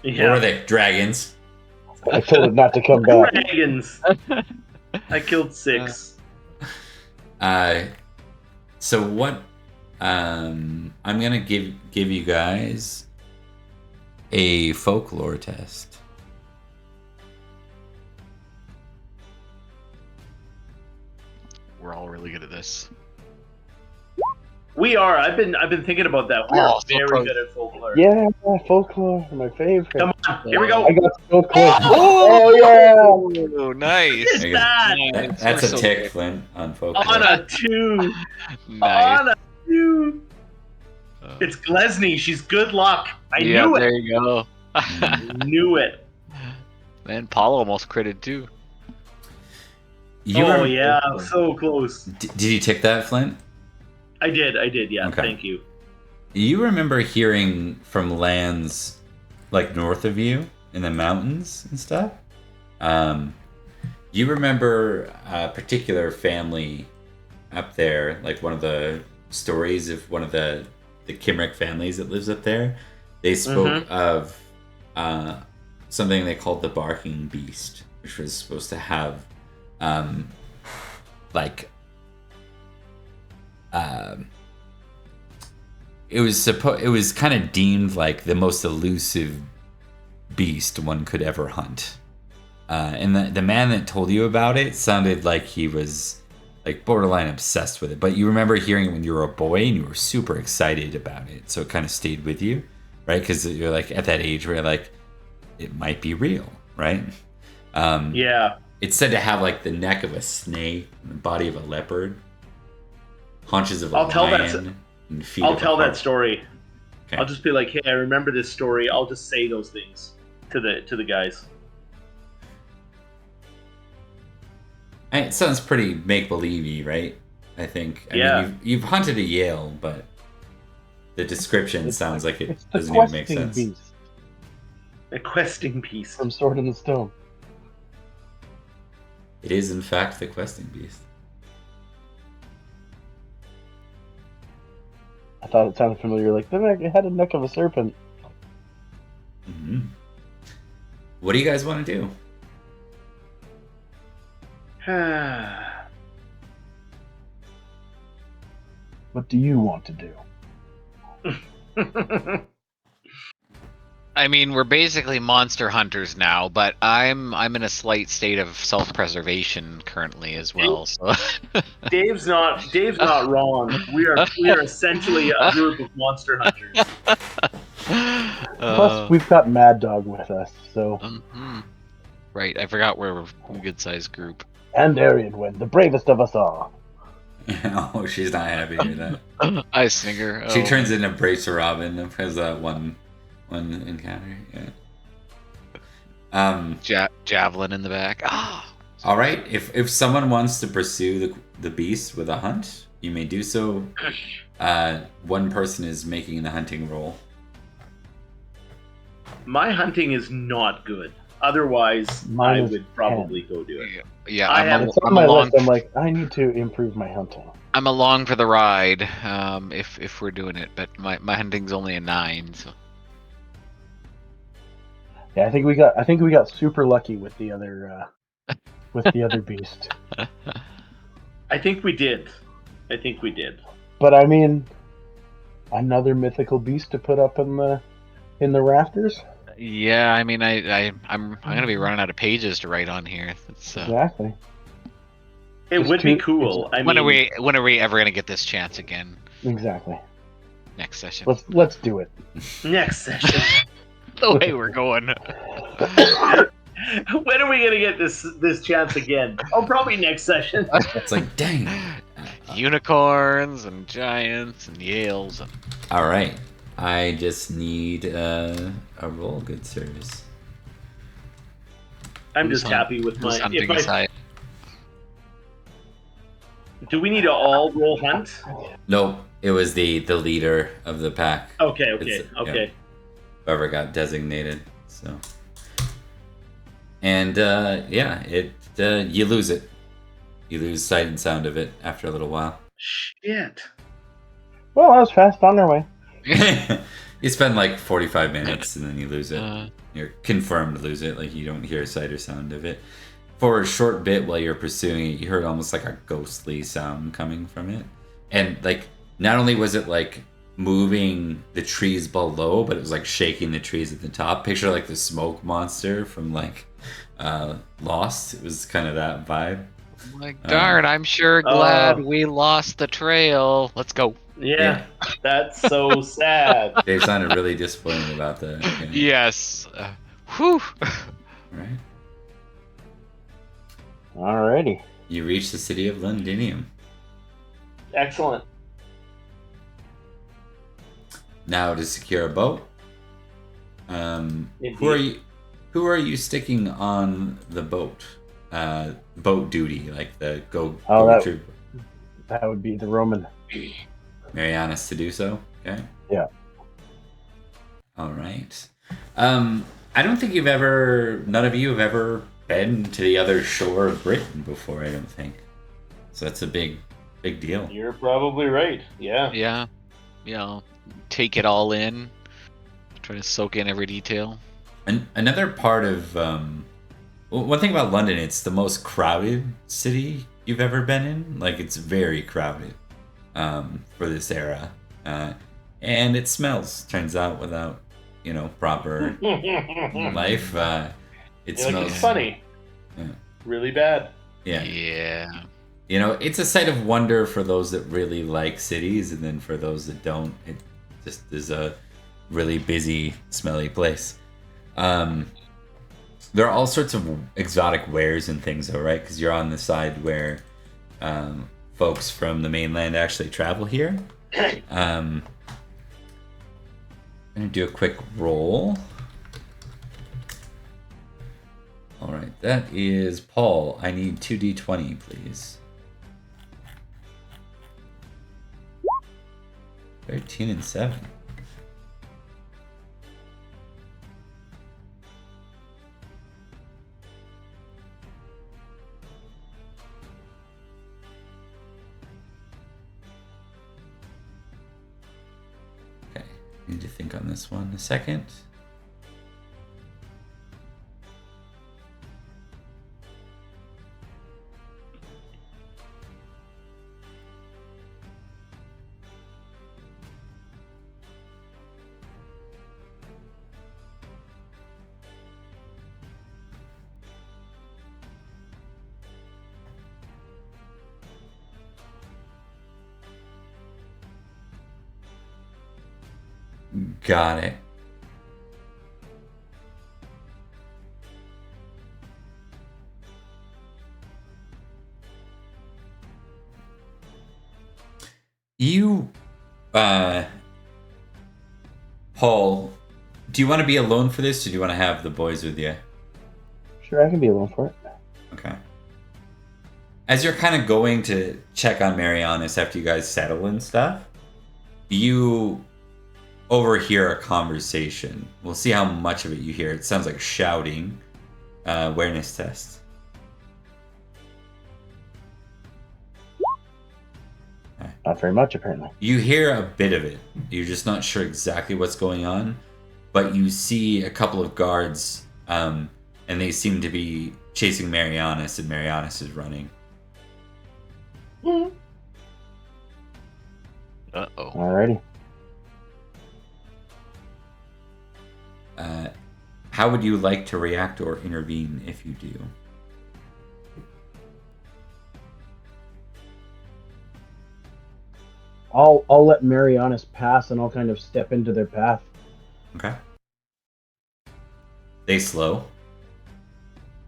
Yeah. What were they? Dragons? I told her not to come back. Dragons. I killed 6. So what? I'm gonna give you guys a folklore test. We're all really good at this. We are. I've been thinking about that. We Oh, are so very close. good at folklore. Yeah, folklore, my favorite. Come on, here we go. I got so close. Oh, yeah! Oh, nice. Look at that. That's We're a so tick, good. Flint, on folklore. On a 2. Nice. On a 2. It's Glesney. She's good luck. I Yeah, knew there it. you go. Knew it. Man, Paul almost critted too. You Oh were- yeah, so close. Did you tick that, Flint? I did. Yeah. Okay. Thank you. You remember hearing from lands like north of you in the mountains and stuff? You remember a particular family up there, like one of the stories of one of the Cymric families that lives up there? They spoke of something they called the barking beast, which was supposed to have it was kind of deemed like the most elusive beast one could ever hunt. And the man that told you about it sounded like he was like borderline obsessed with it. But you remember hearing it when you were a boy and you were super excited about it. So it kind of stayed with you, right? Because you're like at that age where you're like, it might be real, right? Yeah. It's said to have like the neck of a snake, and the body of a leopard, haunches of a I'll tell lion, and feet I'll of a tell that hart. story. Okay. I'll just be like, hey, I remember this story. I'll just say those things to the guys. It sounds pretty make-believey, right? I think. I Yeah. mean, you've hunted a Yale, but the description sounds like it It's the doesn't even make questing sense. beast A questing piece. from Sword in the Stone. It is, in fact, the questing beast. I thought it sounded familiar. Like, it had a neck of a serpent. Mm-hmm. What do you guys want to do? What do you want to do? I mean, we're basically monster hunters now, but I'm in a slight state of self-preservation currently as well. So Dave's not wrong. We are essentially a group of monster hunters. Plus, we've got Mad Dog with us, so. Right, I forgot we're a good-sized group. And Arian Wind, the bravest of us all. Oh, she's not happy with that. I sninger. She turns into Bracer Robin because that one encounter. Yeah. Javelin in the back. Ah. All right. If someone wants to pursue the beast with a hunt, you may do so. One person is making the hunting roll. My hunting is not good. Otherwise, Mine I is would probably go do it. Yeah, It's on my list. I'm like, I need to improve my hunting. I'm along for the ride. If we're doing it, but my hunting's only a 9. So. Yeah, I think we got super lucky with the other beast. I think we did. But I mean, another mythical beast to put up in the rafters. Yeah, I mean, I'm gonna be running out of pages to write on here. That's, Exactly. It would be cool. when are we ever gonna get this chance again? Exactly. Next session. Let's do it. Next session. The way we're going. When are we gonna get this chance again? Oh, probably next session. It's like, dang. Unicorns and giants and Yales. And... All right. I just need a roll, good sirs. I'm just happy with my. Hunting Do we need to all roll hunt? Nope. It was the leader of the pack. Okay. Yeah, whoever got designated. So. And you lose it. You lose sight and sound of it after a little while. Shit. Well, I was fast on our way. You spend like 45 minutes and then you lose it. You're confirmed to lose it, like you don't hear sight or sound of it. For a short bit while you're pursuing it, you heard almost like a ghostly sound coming from it. And like, not only was it like moving the trees below, but it was like shaking the trees at the top. Picture like the smoke monster from like Lost. It was kind of that vibe. Like, darn, I'm sure glad we lost the trail. Let's go. Yeah, that's so sad. Dave sounded really disappointed about that. Yeah. Yes. Whew. Right. Alrighty. You reach the city of Londinium. Excellent. Now to secure a boat. Who are you sticking on the boat? Boat duty, like the go troop. That would be the Roman. Marianus to do so. Okay. Yeah. All right. I don't think none of you have ever been to the other shore of Britain before. I don't think. So that's a big deal. You're probably right. Yeah. Yeah. Take it all in. Try to soak in every detail. And another part of one thing about London, it's the most crowded city you've ever been in. Like, it's very crowded for this era, and it smells. Turns out, without proper life, it smells. It's funny. Yeah. Really bad. Yeah. Yeah. It's a sight of wonder for those that really like cities, and then for those that don't, it just is a really busy, smelly place. There are all sorts of exotic wares and things, though, right? Because you're on the side where folks from the mainland actually travel here. I'm going to do a quick roll. All right, that is Paul. I need 2d20, please. 13 and 7. Okay, need to think on this one a second. Got it. You, Paul, do you want to be alone for this, or do you want to have the boys with you? Sure, I can be alone for it. Okay. As you're kind of going to check on Marianus after you guys settle and stuff, you overhear a conversation. We'll see how much of it you hear. It sounds like shouting. Awareness test. Not very much, apparently. You hear a bit of it. You're just not sure exactly what's going on, but you see a couple of guards, and they seem to be chasing Marianus, and Marianus is running. Uh-oh. Alrighty. How would you like to react or intervene if you do? I'll let Marianus pass, and I'll kind of step into their path. Okay. They slow.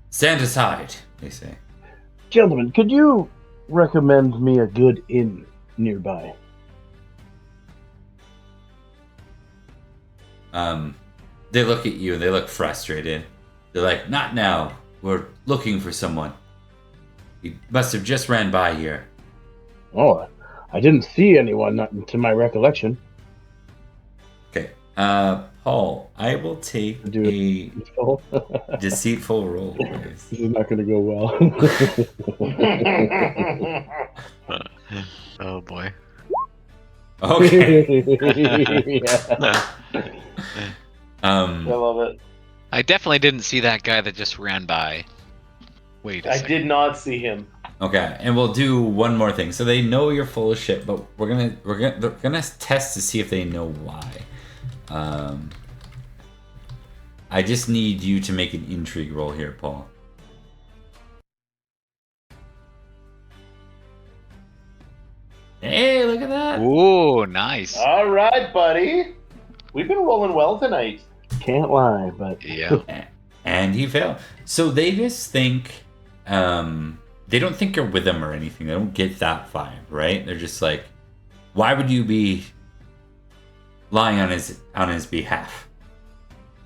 Stand aside, they say. Gentlemen, could you recommend me a good inn nearby? They look at you and they look frustrated. They're like, not now. We're looking for someone. He must have just ran by here. Oh, I didn't see anyone, not to my recollection. Okay. Paul, I will take a deceitful roll, please. This is not going to go well. Oh boy. Okay. I love it. I definitely didn't see that guy that just ran by. Wait a I second. did not see him. Okay, and we'll do one more thing. So they know you're full of shit, but they're gonna test to see if they know why. I just need you to make an intrigue roll here, Paul. Hey, look at that. Ooh, nice. All right, buddy. We've been rolling well tonight. Can't lie, but Yeah. And he failed. So they just think, they don't think you're with him or anything. They don't get that vibe, right? They're just like, why would you be lying on his behalf?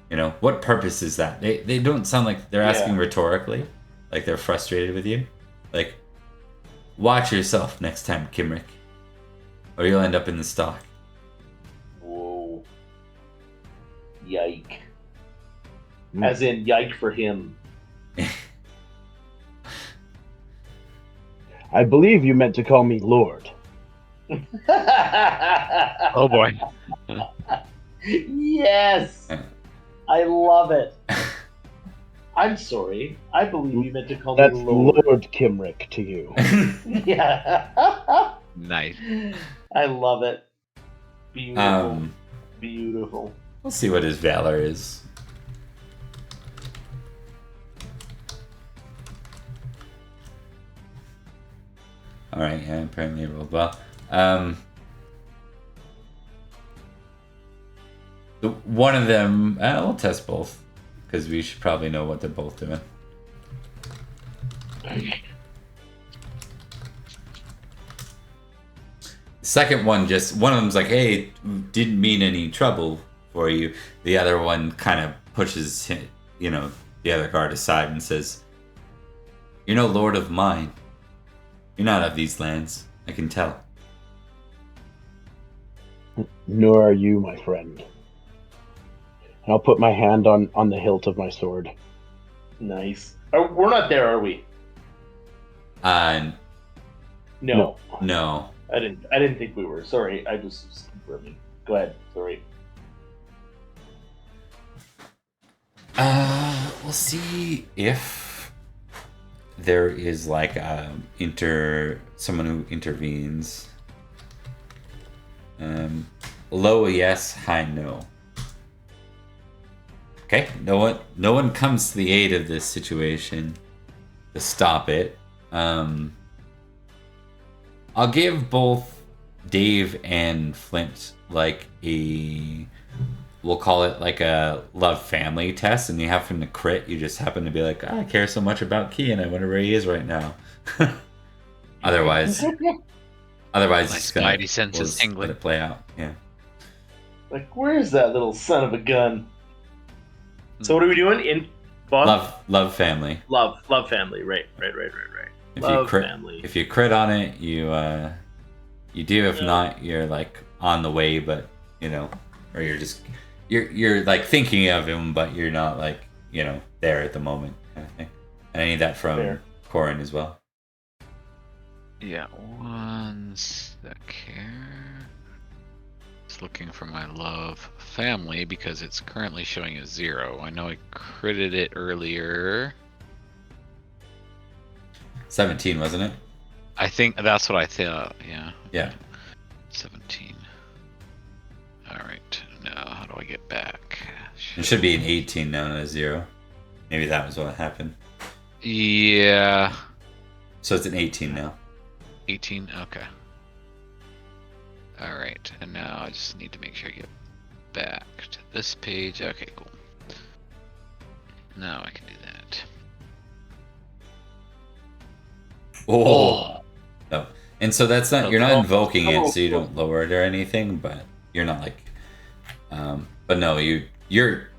You know, what purpose is that? They don't sound like they're asking rhetorically, like they're frustrated with you. Like, watch yourself next time, Cymric, or you'll end up in the stock. Whoa. Yike. As in, yike for him. I believe you meant to call me Lord. Oh boy. Yes! I love it. I'm sorry. I believe you meant to call That's me Lord. Lord Cymric to you. Yeah. Nice. I love it. Beautiful. Beautiful. We'll see what his valor is. All right, yeah, apparently it rolled well. One of them, we'll test both, because we should probably know what they're both doing. Second one, one of them's like, hey, didn't mean any trouble for you. The other one kind of pushes, the other guard aside and says, you're no lord of mine. You're not of these lands, I can tell. Nor are you, my friend. And I'll put my hand on the hilt of my sword. Nice. We're not there, are we? No. No. No. I didn't think we were. Sorry, I just was confirming. Go ahead. Sorry. We'll see if there is like someone who intervenes. Low a yes, high no. Okay, no one comes to the aid of this situation to stop it. I'll give both Dave and Flint like we'll call it like a love family test, and you happen to crit. You just happen to be like, I care so much about Kian, I wonder where he is right now. Otherwise, Nice mighty senses tingling. let it play out. Yeah. Like, where's that little son of a gun? So what are we doing in Bob? Love family. Love family. Right. If you crit on it, you do. If not, you're like on the way, but or you're like thinking of him, but you're not like there at the moment, kind of thing. And I need that from Corin as well. Yeah, one sec here. Just looking for my love family because it's currently showing a 0. I know I critted it earlier. 17, wasn't it? I think that's what I thought. Yeah. Yeah. 17. All right. Now, how do I get back? It should be an 18 now, not a 0. Maybe that was what happened. Yeah. So it's an 18 now. 18. Okay. All right. And now I just need to make sure I get back to this page. Okay, cool. Now I can do that. Oh. No. And so that's not, you're not invoking it, so you don't lower it or anything, but you're not like, but no, you're,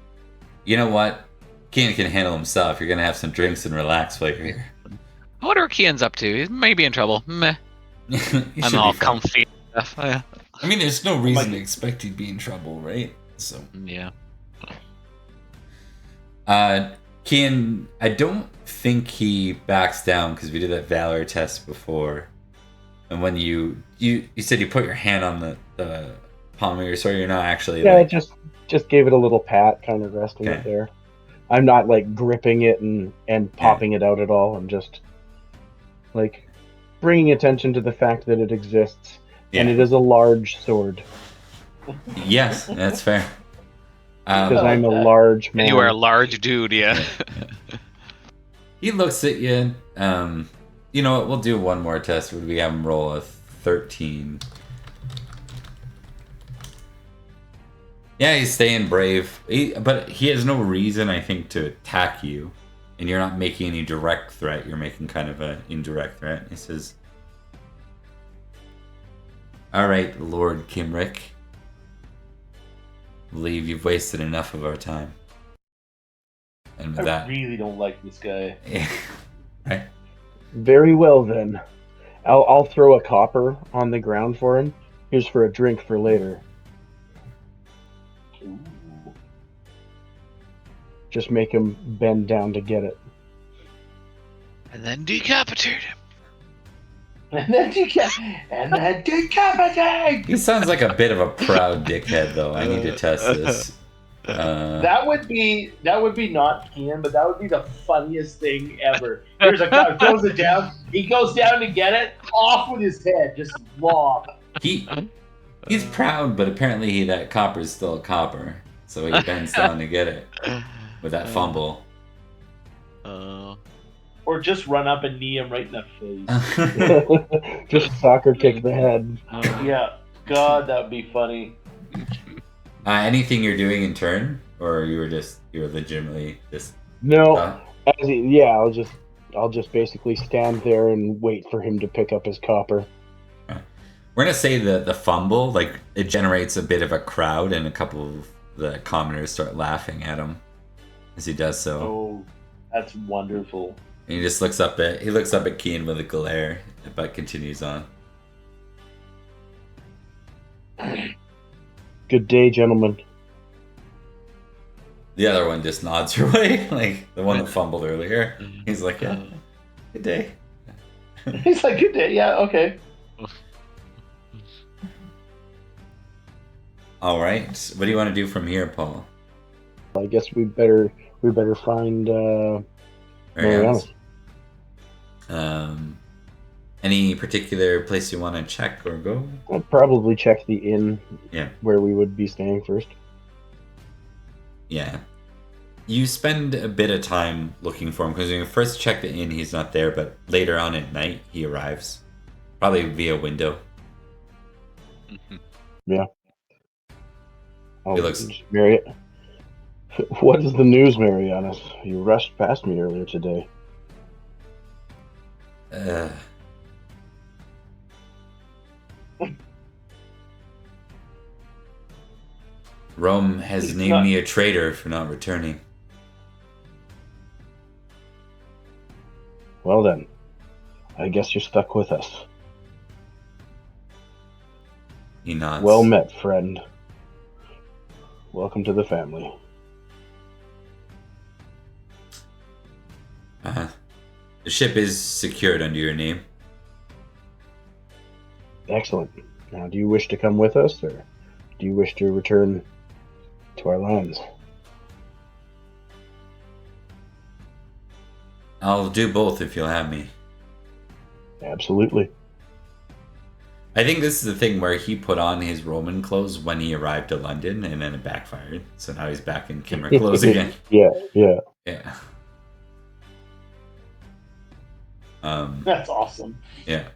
you know what? Kian can handle himself. You're going to have some drinks and relax while you're here. I wonder what Kian's up to. He may be in trouble. Meh. I'm all comfy. Yeah. I mean, there's no reason to expect he'd be in trouble, right? So. Yeah. Kian, I don't think he backs down because we did that valor test before. And when you said you put your hand on the palm of your sword, you're not actually. Yeah, like... just gave it a little pat, kind of resting it there. I'm not like gripping it and popping it out at all. I'm just like bringing attention to the fact that it exists, and it is a large sword. Yes, that's fair. Because I'm a large man. And you are a large dude, yeah. He looks at you. You know what? We'll do one more test. Would we have him roll a 13? Yeah, he's staying brave, but he has no reason, I think, to attack you, and you're not making any direct threat. You're making kind of an indirect threat. He says, "All right, Lord Cymric, I believe you've wasted enough of our time." And with I that, really don't like this guy. yeah, right? Very well then. I'll throw a copper on the ground for him. Here's for a drink for later. Ooh. Just make him bend down to get it. And then decapitate him. And then decapitate. He sounds like a bit of a proud dickhead, though. I need to test this. That would be not Ian, but that would be the funniest thing ever. Here's a guy throws it down. He goes down to get it. Off with his head, just lob. He's proud, but apparently that copper is still a copper, so he bends down to get it with that fumble. Or just run up and knee him right in the face. Just soccer kick the head. Yeah, God, that would be funny. Anything you're doing in turn, or you're legitimately just No. I'll just basically stand there and wait for him to pick up his copper. We're gonna say the fumble, like, it generates a bit of a crowd, and a couple of the commoners start laughing at him as he does so. Oh, that's wonderful. And he just looks up at Keen with a glare, but continues on. Good day, gentlemen. The other one just nods her way, like the one that fumbled earlier. He's like, "Yeah, good day." He's like, good day, yeah, okay. All right, what do you want to do from here, Paul? I guess we better find Mariana. Any particular place you want to check or go? I'll probably check the inn. Yeah. Where we would be staying first. Yeah. You spend a bit of time looking for him, because when you first check the inn, he's not there, but later on at night, he arrives. Probably via window. Yeah. He looks... Marriott. What is the news, Mariana? You rushed past me earlier today. Rome has named me a traitor for not returning. Well then, I guess you're stuck with us. He nods. Well met, friend. Welcome to the family. The ship is secured under your name. Excellent. Now, do you wish to come with us, or do you wish to return to our lands? I'll do both if you'll have me. Absolutely. I think this is the thing where he put on his Roman clothes when he arrived to London, and then it backfired. So now he's back in Cymric clothes again. Yeah. Yeah. That's awesome. Yeah.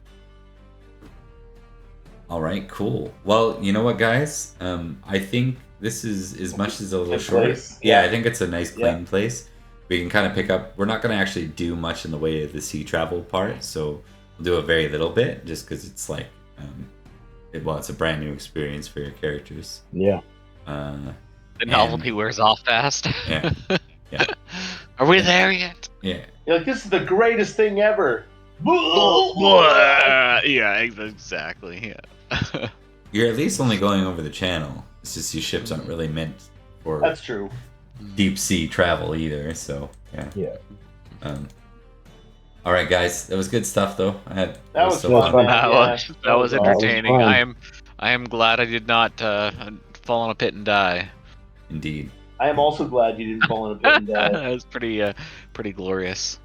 All right, cool. Well, you know what, guys? I think this is, as much as a little short. Place. Yeah, I think it's a nice, clean place. We can kind of pick up. We're not going to actually do much in the way of the sea travel part, so we'll do a very little bit, just because it's like, it's a brand new experience for your characters. Yeah. The novelty wears off fast. Yeah. Yeah. Are we there yet? Yeah. You're like, this is the greatest thing ever. Yeah, exactly. Yeah. You're at least only going over the channel. It's just these ships aren't really meant for That's true. deep sea travel either. So yeah. Yeah. All right, guys, that was good stuff though. That was so fun. fun. That was entertaining. fun. I am glad I did not fall in a pit and die. Indeed. I am also glad you didn't fall in a pit and die. That was pretty glorious.